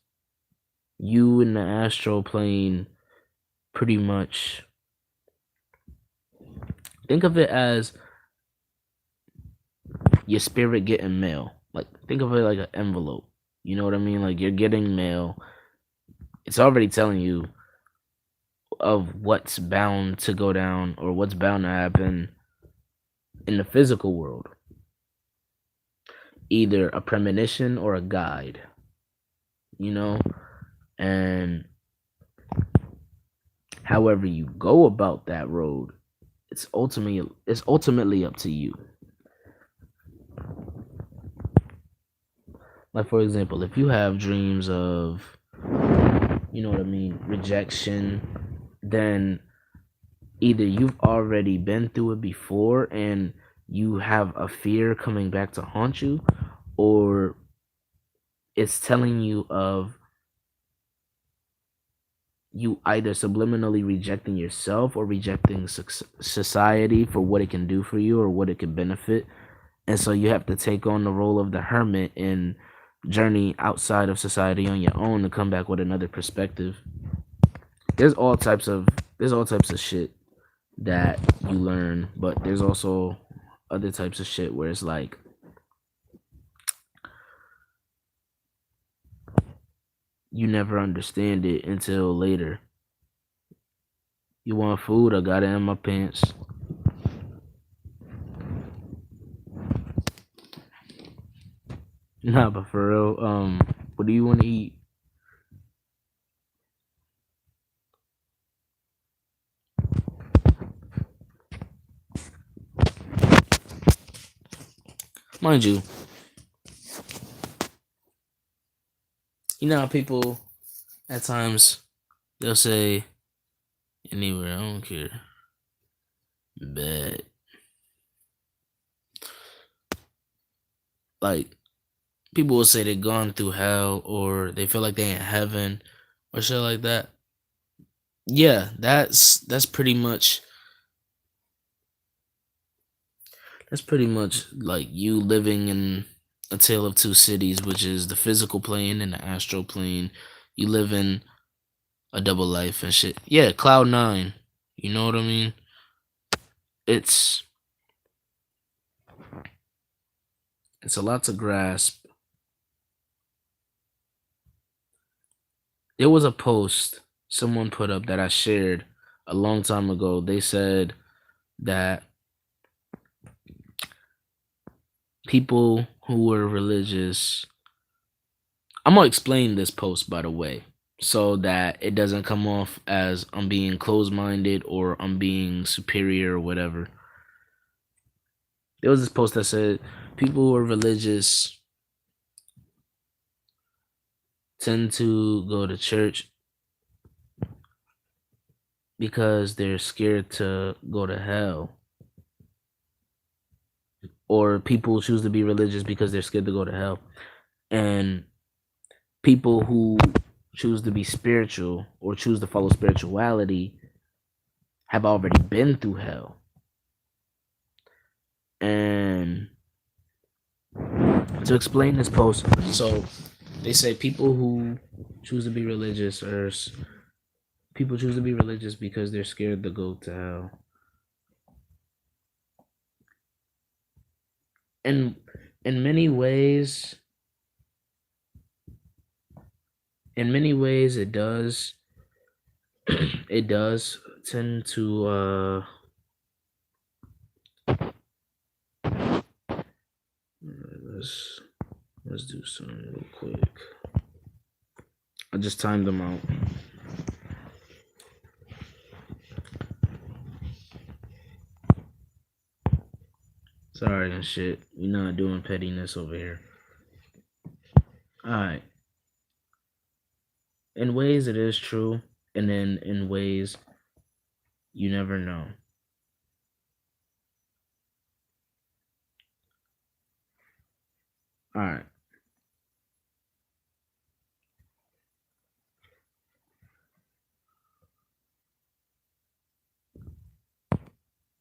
you in the astral plane pretty much. Think of it as your spirit getting mail. Like think of it like an envelope. You know what I mean? Like you're getting mail. It's already telling you of what's bound to go down or what's bound to happen in the physical world. Either a premonition or a guide, you know? And however you go about that road, it's ultimately up to you. Like for example, if you have dreams of, you know what I mean, rejection, then either you've already been through it before and you have a fear coming back to haunt you, or it's telling you of you either subliminally rejecting yourself or rejecting society for what it can do for you or what it can benefit. And so you have to take on the role of the hermit and journey outside of society on your own to come back with another perspective. There's all types of shit that you learn, but there's also other types of shit where it's like you never understand it until later. You want food? I got it in my pants. Nah, but for real, what do you want to eat? Mind you, you know how people at times they'll say anywhere, I don't care. But like people will say they've gone through hell or they feel like they in heaven or shit like that. Yeah, that's pretty much like you living in a tale of two cities, which is the physical plane and the astral plane. You live in a double life and shit. Yeah, Cloud Nine. You know what I mean? It's it's a lot to grasp. There was a post someone put up that I shared a long time ago. They said that people who were religious. I'm gonna explain this post by the way, so that it doesn't come off as I'm being closed minded or I'm being superior or whatever. There was this post that said people who are religious tend to go to church because they're scared to go to hell. Or people choose to be religious because they're scared to go to hell. And people who choose to be spiritual or choose to follow spirituality have already been through hell. And to explain this post, so they say people who choose to be religious or people choose to be religious because they're scared to go to hell. And in many ways, it does it does tend to let's do something real quick. I just timed them out. Sorry and shit. We're not doing pettiness over here. Alright. In ways it is true, and then in ways you never know. Alright.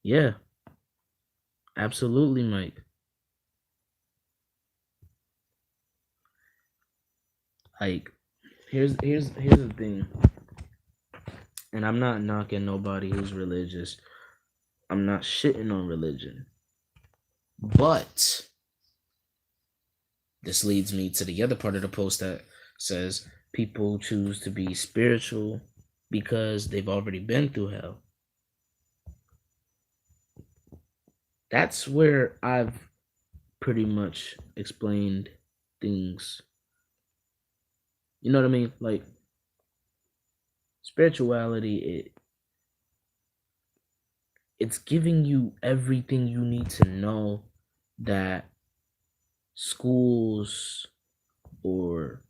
Yeah. Absolutely, Mike. Like, here's the thing. And I'm not knocking nobody who's religious. I'm not shitting on religion. But this leads me to the other part of the post that says people choose to be spiritual because they've already been through hell. That's where I've pretty much explained things. You know what I mean? Like spirituality, it's giving you everything you need to know that schools or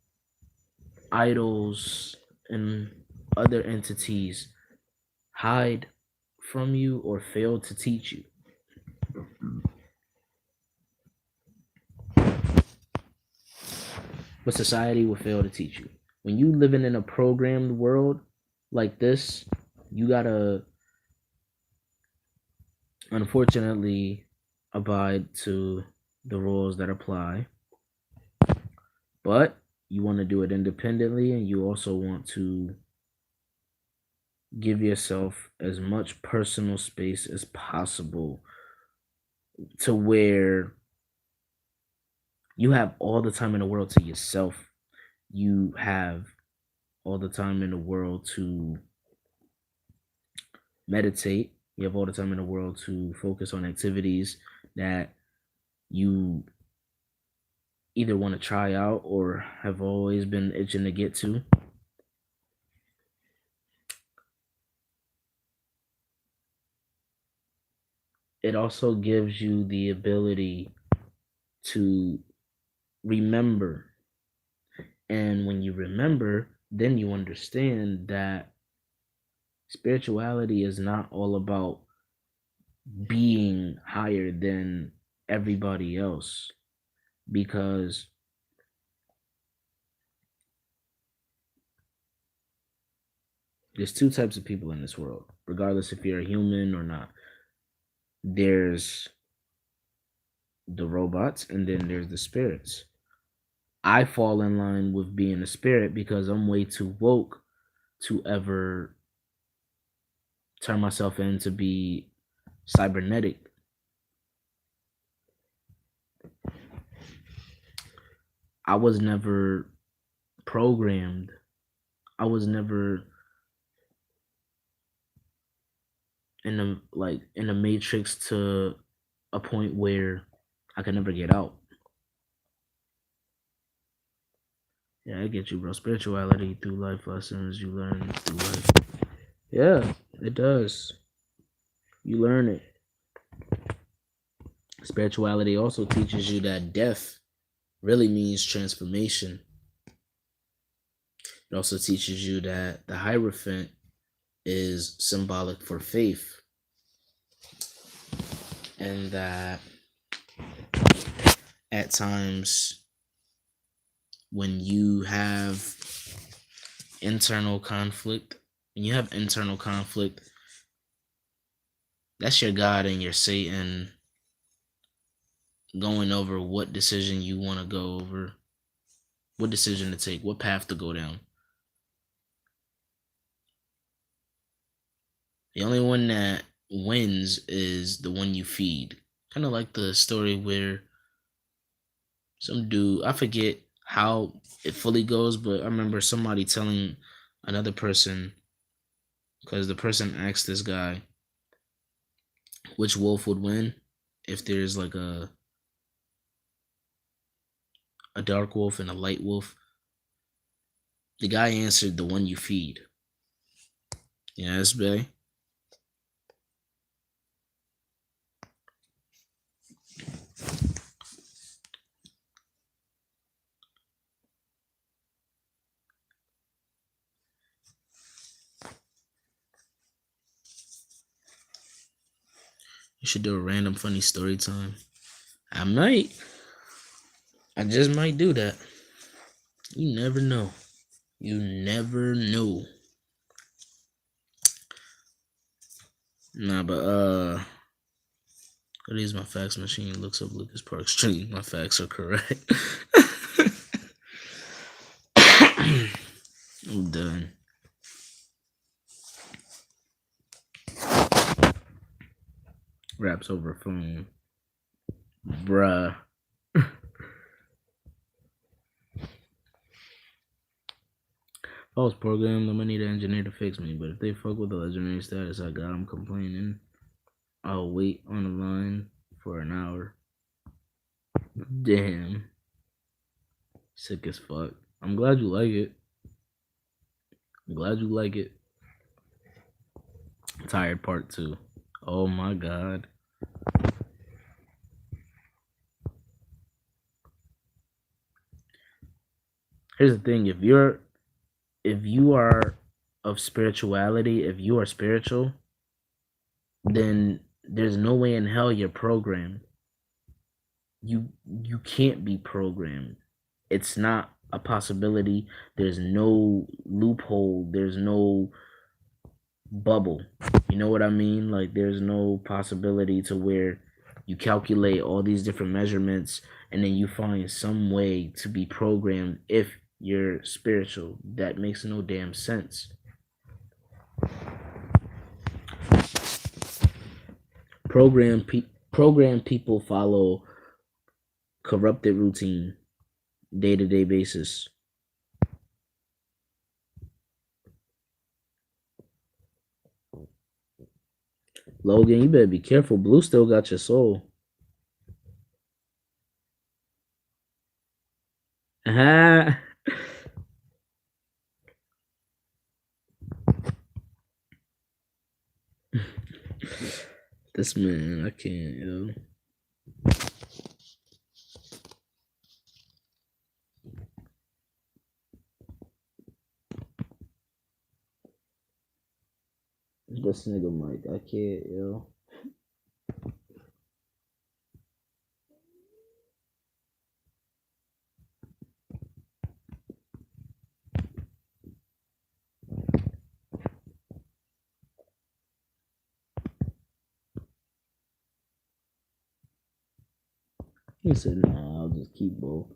idols and other entities hide from you or fail to teach you. But society will fail to teach you. When you living in a programmed world like this, you gotta unfortunately abide to the rules that apply. But you want to do it independently and you also want to give yourself as much personal space as possible to where you have all the time in the world to yourself. You have all the time in the world to meditate. You have all the time in the world to focus on activities that you either want to try out or have always been itching to get to. It also gives you the ability to remember. And when you remember, then you understand that spirituality is not all about being higher than everybody else. because there's two types of people in this world, regardless if you're a human or not. There's the robots, and then there's the spirits. I fall in line with being a spirit because I'm way too woke to ever turn myself in to be cybernetic. I was never programmed. I was never in a matrix to a point where I could never get out. Yeah, I get you, bro. Spirituality through life lessons you learn through life. Yeah, it does. You learn it. Spirituality also teaches you that death really means transformation. It also teaches you that the Hierophant is symbolic for faith, and that at times when you have internal conflict, that's your God and your Satan going over what decision you want to go over, what decision to take, what path to go down. The only one that wins is the one you feed. Kind of like the story where some dude, I forget how it fully goes, but I remember somebody telling another person, because the person asked this guy which wolf would win if there's like a dark wolf and a light wolf. The guy answered the one you feed. Yes, Bay. You should do a random funny story time. I might. I just might do that. You never know. You never know. Nah, but it is my fax machine. Looks up Lucas Park Street. My facts are correct. I'm done. Raps over phone. Bruh. If I was programmed, I'm gonna need an engineer to fix me. But if they fuck with the legendary status I got, I'm complaining. I'll wait on the line for an hour. Damn. Sick as fuck. I'm glad you like it. I'm glad you like it. Tired part 2. Oh my god. Here's the thing, if you are of spirituality, if you are spiritual, then there's no way in hell you're programmed. You can't be programmed. It's not a possibility. There's no loophole. There's no bubble. You know what I mean? Like there's no possibility to where you calculate all these different measurements and then you find some way to be programmed if you're spiritual. That makes no damn sense. Program people follow corrupted routine day-to-day basis. Logan, you better be careful. Blue still got your soul. This man, I can't, yo. This nigga Mike, I can't, yo. He said, "Nah, I'll just keep both."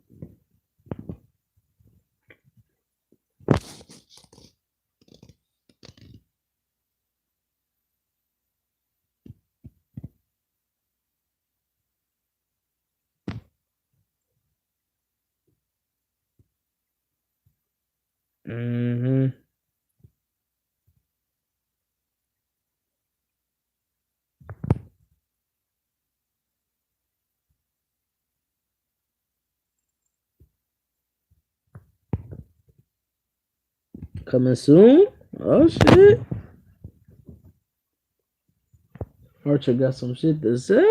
Mm-hmm. Coming soon? Oh shit! Archer got some shit to say.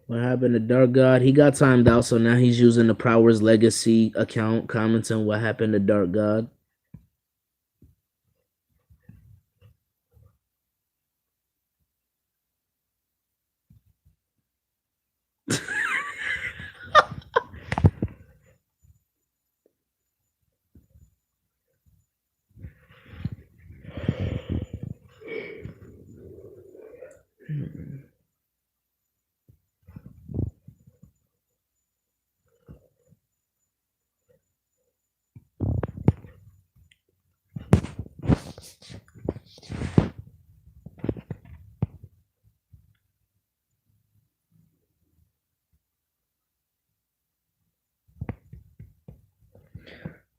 What happened to Dark God? He got timed out, so now he's using the Prowers Legacy account, commenting what happened to Dark God.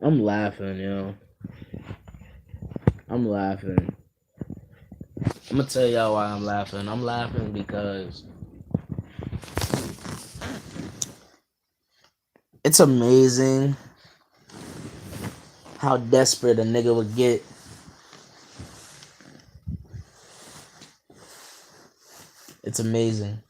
I'm laughing, yo. I'm laughing. I'm gonna tell y'all why I'm laughing. I'm laughing because it's amazing how desperate a nigga would get. It's amazing.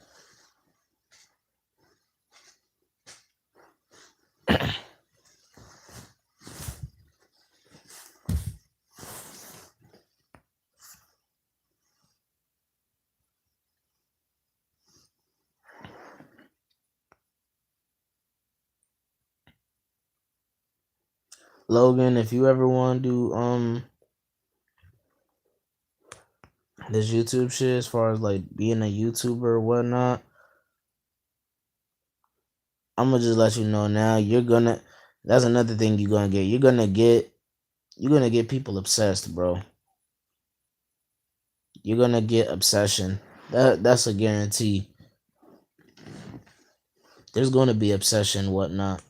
Logan, if you ever want to do this YouTube shit as far as like being a YouTuber or whatnot, I'm gonna just let you know now. That's another thing you're gonna get. You're gonna get people obsessed, bro. You're gonna get obsession. That's a guarantee. There's gonna be obsession, whatnot.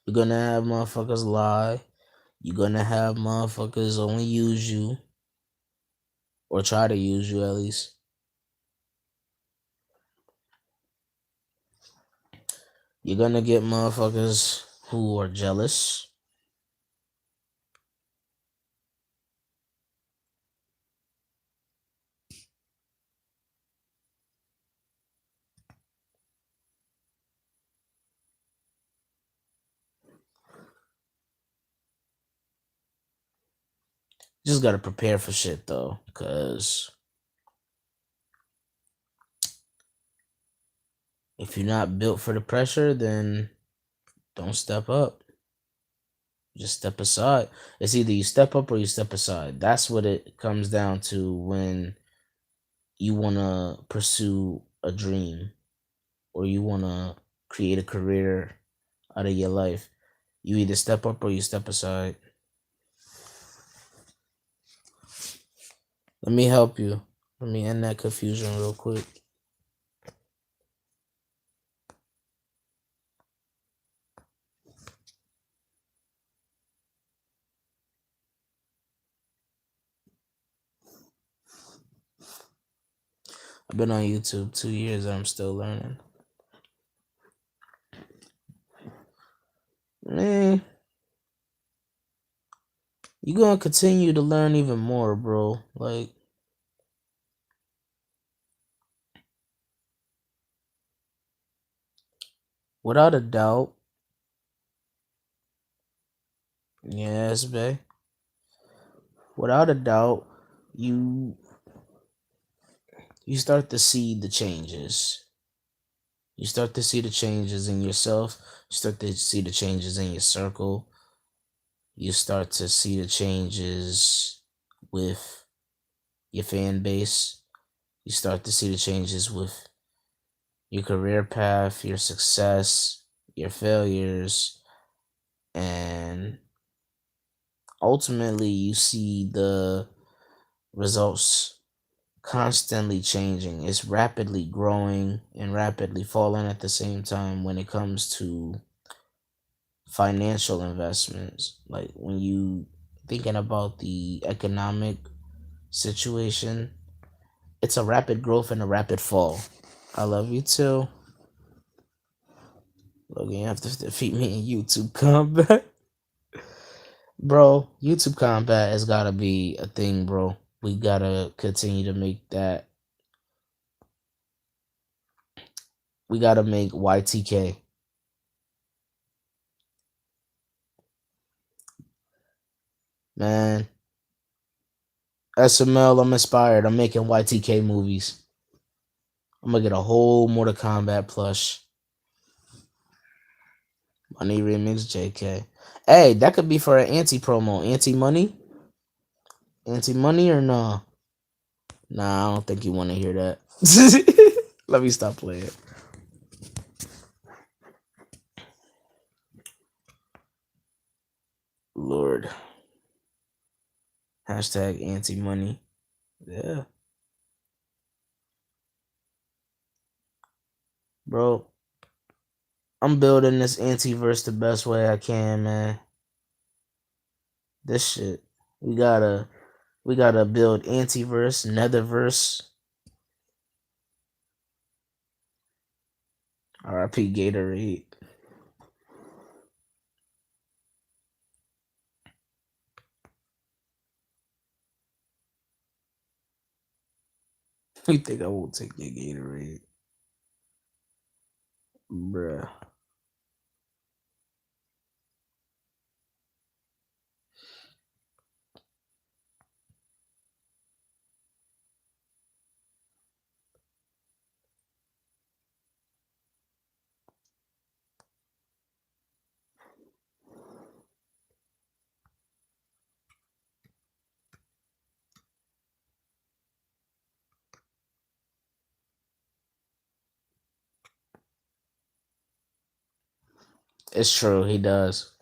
You're gonna have motherfuckers lie. You're gonna have motherfuckers only use you. Or try to use you at least. You're gonna get motherfuckers who are jealous. Just gotta prepare for shit though, cause if you're not built for the pressure, then don't step up. Just step aside. It's either you step up or you step aside. That's what it comes down to when you wanna pursue a dream or you wanna create a career out of your life. You either step up or you step aside. Let me help you. Let me end that confusion real quick. I've been on YouTube 2 years and I'm still learning. Man, you gonna continue to learn even more, bro. Like, Without a doubt, yes, babe. Without a doubt, you you start to see the changes. You start to see the changes in yourself. You start to see the changes in your circle. You start to see the changes with your fan base. You start to see the changes with your career path, your success, your failures, and ultimately you see the results constantly changing. It's rapidly growing and rapidly falling at the same time when it comes to financial investments. Like when you thinking about the economic situation, it's a rapid growth and a rapid fall. I love you too. Logan, you have to defeat me in YouTube combat. Bro, YouTube combat has gotta be a thing, bro. We gotta continue to make that. We gotta make YTK. Man, SML, I'm inspired. I'm making YTK movies. I'm gonna get a whole Mortal Kombat plush. Money Remix JK. Hey, that could be for an anti promo. Anti money? Anti money or no? Nah, I don't think you want to hear that. Let me stop playing. Lord. Hashtag anti money. Yeah. Bro, I'm building this anti-verse the best way I can, man. This shit. We gotta we gotta build anti-verse, netherverse. RIP Gatorade. You think I won't take your Gatorade? Bruh. It's true, he does.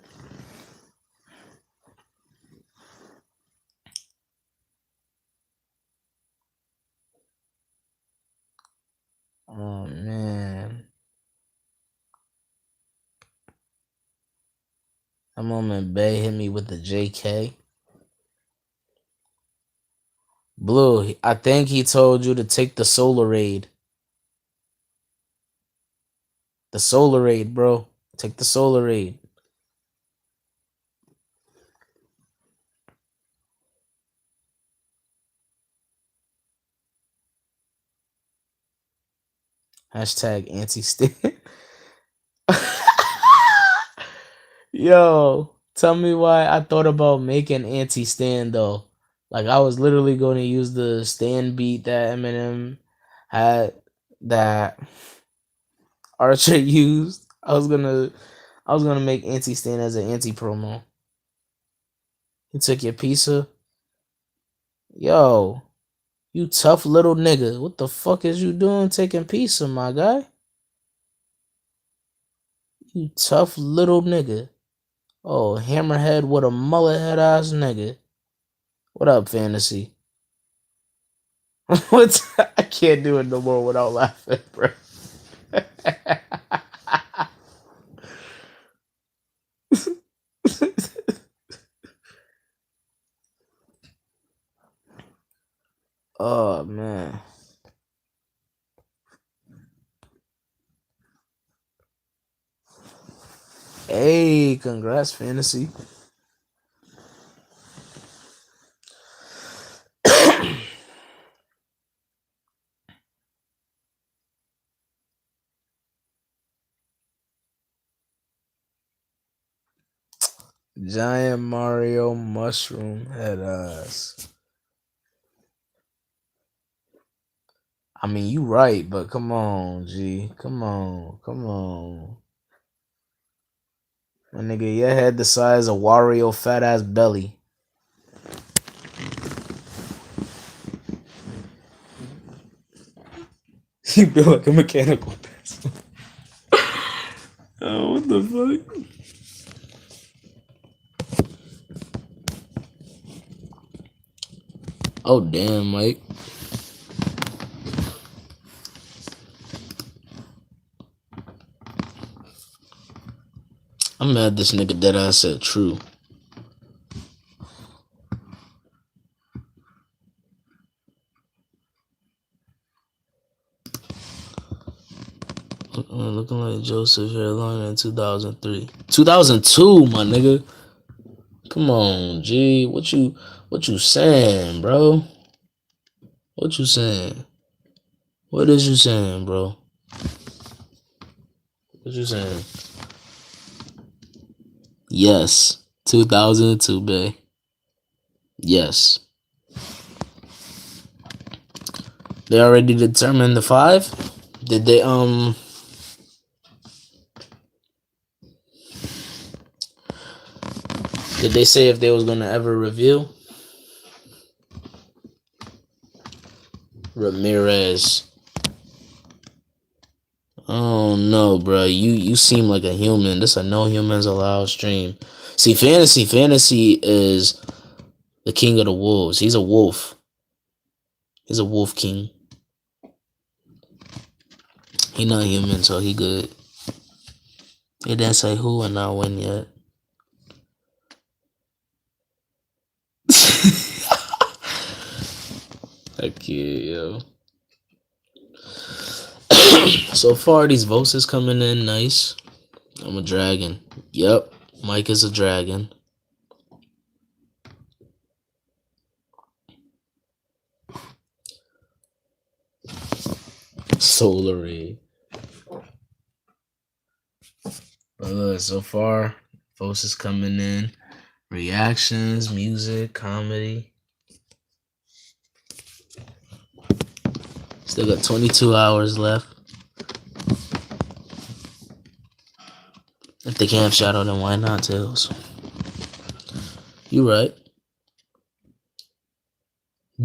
Oh man. That moment Bay hit me with the JK. Blue, I think he told you to take the solar aid. The solar aid, bro. Take the solar aid. Hashtag anti-stand. Yo, tell me why I thought about making anti-stand though. Like I was literally going to use the stand beat that Eminem had, that Archer used. I was gonna make anti-stand as an anti-promo. He took your pizza. Yo, you tough little nigga. What the fuck is you doing taking pizza, my guy? You tough little nigga. Oh, hammerhead with a mullet head ass nigga. What up, fantasy? What? I can't do it no more without laughing, bro. Oh man. Hey, congrats, fantasy. Giant Mario mushroom head ass. I mean, you right, but come on, G. Come on. Come on. My nigga, your head the size of Wario fat ass belly. You feel like a mechanical pencil. Oh, what the fuck? Oh, damn, Mike. I'm mad this nigga dead ass said true. Looking like Joseph hairline in 2003. 2002, my nigga. Come on, G. What you saying, bro? What you saying? What is you saying, bro? What you saying? Yes. 2002, babe. Yes. They already determined the 5? Did they did they say if they was gonna ever reveal? Ramirez. Oh no, bro. You seem like a human. This a no humans allowed stream. See, fantasy is the king of the wolves. He's a wolf. He's a wolf king. He not human, so he good. It didn't say who and not when yet. Heck yeah, yo. So far, these votes is coming in nice. I'm a dragon. Yep, Mike is a dragon. Solary. But look, so far, votes is coming in. Reactions, music, comedy. Still got 22 hours left. If they can't have Shadow, then why not Tails? You right.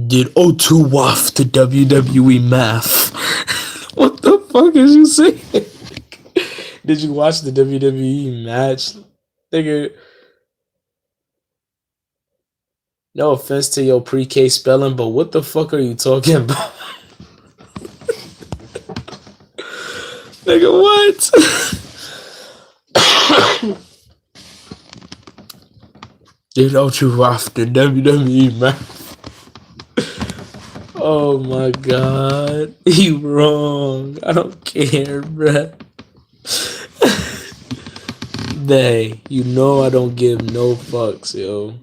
Did O2 waft to WWE math? What the fuck is you saying? Did you watch the WWE match? Nigga. No offense to your pre-K spelling, but what the fuck are you talking about? Nigga, what? Did O2 waft to WWE math? Oh my god. You wrong. I don't care, bruh. They, you know I don't give no fucks, yo.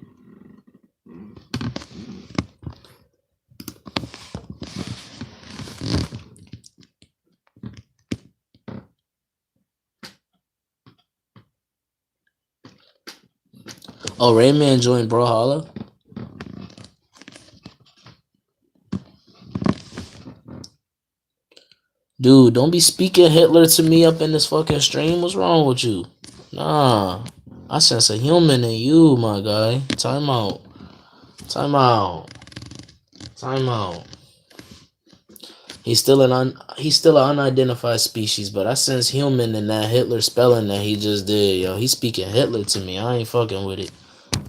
Oh, Rayman joined Brawlhalla? Dude, don't be speaking Hitler to me up in this fucking stream. What's wrong with you? Nah. I sense a human in you, my guy. Time out. Time out. Time out. He's still an unidentified species, but I sense human in that Hitler spelling that he just did, yo. He's speaking Hitler to me. I ain't fucking with it.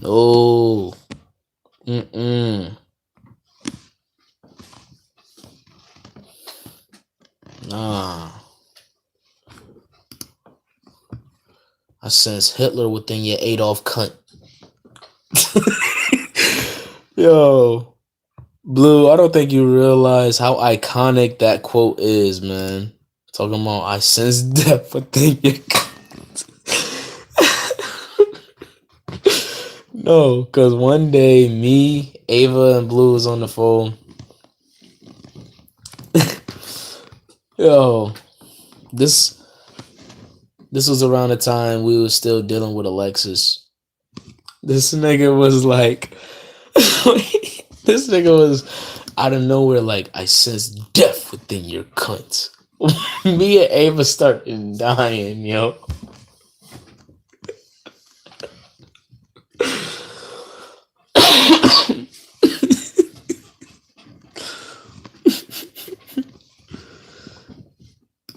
No. Nah. I sense Hitler within your Adolf cunt. Yo. Blue, I don't think you realize how iconic that quote is, man. Talking about I sense death within your cunt. No, because one day me, Ava, and Blue was on the phone. Yo, this was around the time we was still dealing with Alexis. This nigga was like, this nigga was out of nowhere like, I sense death within your cunt. Me and Ava started dying, yo.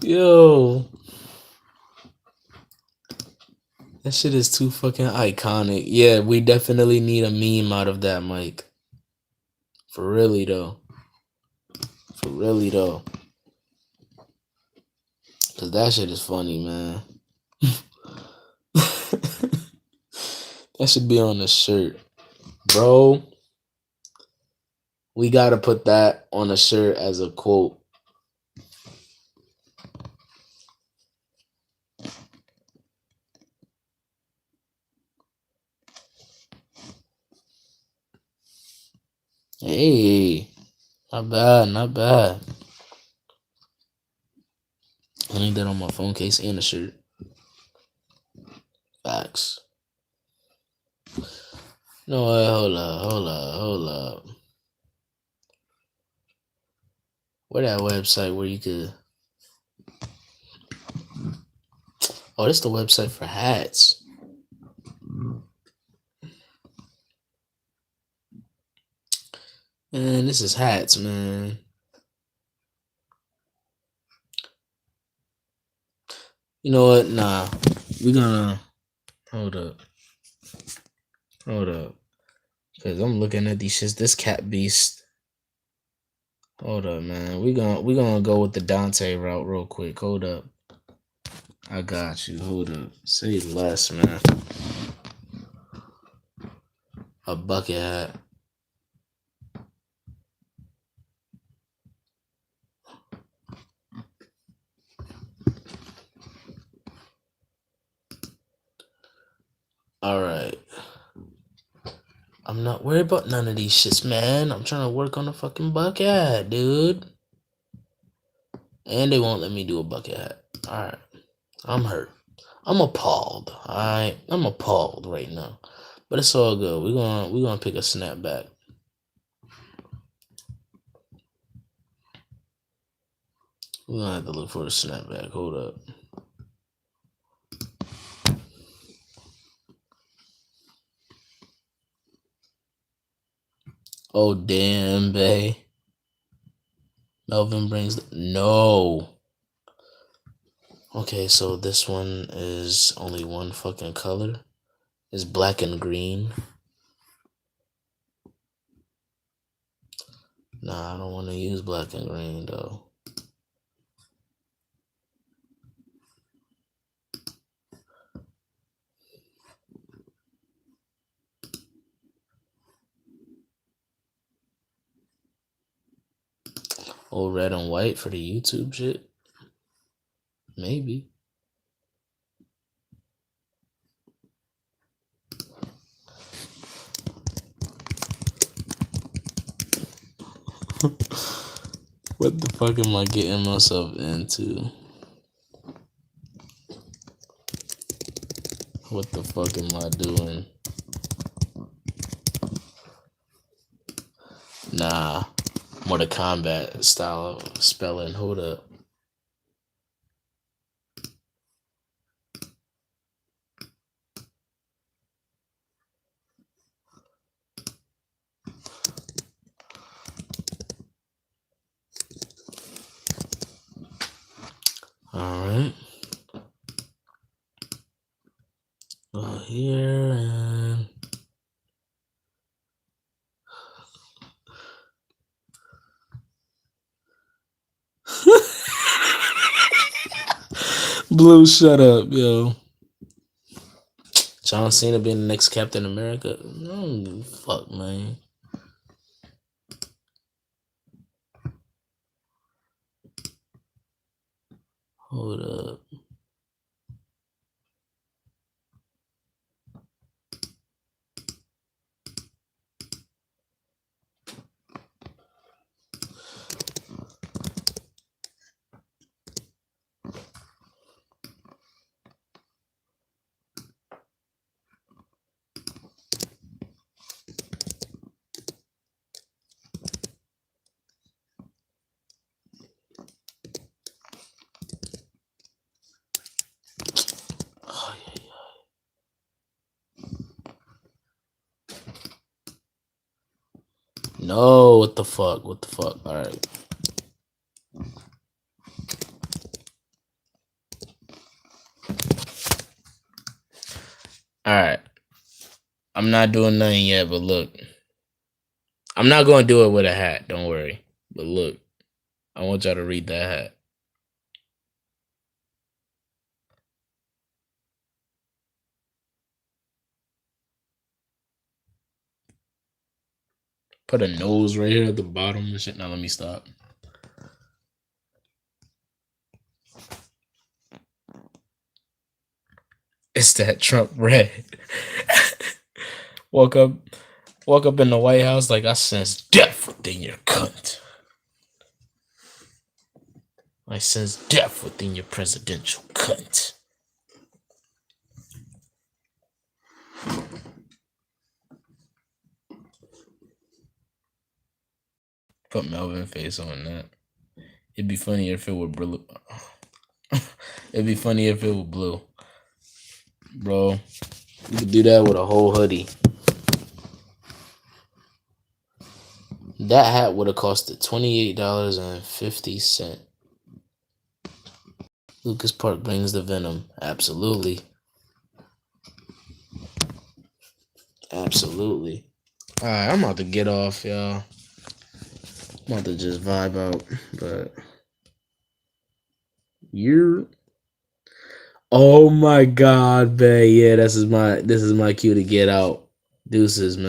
Yo. That shit is too fucking iconic. Yeah, we definitely need a meme out of that, Mike. For really though. For really though. Cause that shit is funny, man. That should be on the shirt. Bro, we gotta put that on a shirt as a quote. Hey, not bad, not bad. I need that on my phone case and a shirt. Facts. No, hold up. Where that website where you could? Oh, this the website for hats. Man, this is hats, man. You know what? Nah, we gonna hold up, cause I'm looking at these shits. This cat beast. Hold up, man. We gonna go with the Dante route real quick. Hold up. I got you. Hold up. Say less, man. A bucket hat. All right. I'm not worried about none of these shits, man. I'm trying to work on a fucking bucket hat, dude. And they won't let me do a bucket hat. All right. I'm hurt. I'm appalled. All right. I'm appalled right now. But it's all good. We're gonna pick a snapback. We're gonna have to look for a snapback. Hold up. Oh damn, bae. Melvin brings no. Okay, so this one is only one fucking color. It's black and green. Nah, I don't want to use black and green though. Oh, red and white for the YouTube shit? Maybe. What the fuck am I getting myself into? What the fuck am I doing? Nah. Mortal Kombat style of spelling. Hold up. Alright. Go here and Blue, shut up, yo. John Cena being the next Captain America? Fuck, man. Hold up. No, what the fuck? What the fuck? All right. All right. I'm not doing nothing yet, but look. I'm not going to do it with a hat. Don't worry. But look, I want y'all to read that hat. Put a nose right here at the bottom and shit. Now let me stop. It's that Trump red. Woke up in the White House like I sense death within your cunt. I sense death within your presidential cunt. Put Melvin face on that. It'd be funny if it were blue. It'd be funny if it were blue. Bro, you could do that with a whole hoodie. That hat would have costed $28.50. Lucas Park brings the venom. Absolutely. Absolutely. Alright, I'm about to get off, y'all. I'm about to just vibe out, but you're. Oh my God, babe. Yeah, this is my cue to get out. Deuces, man.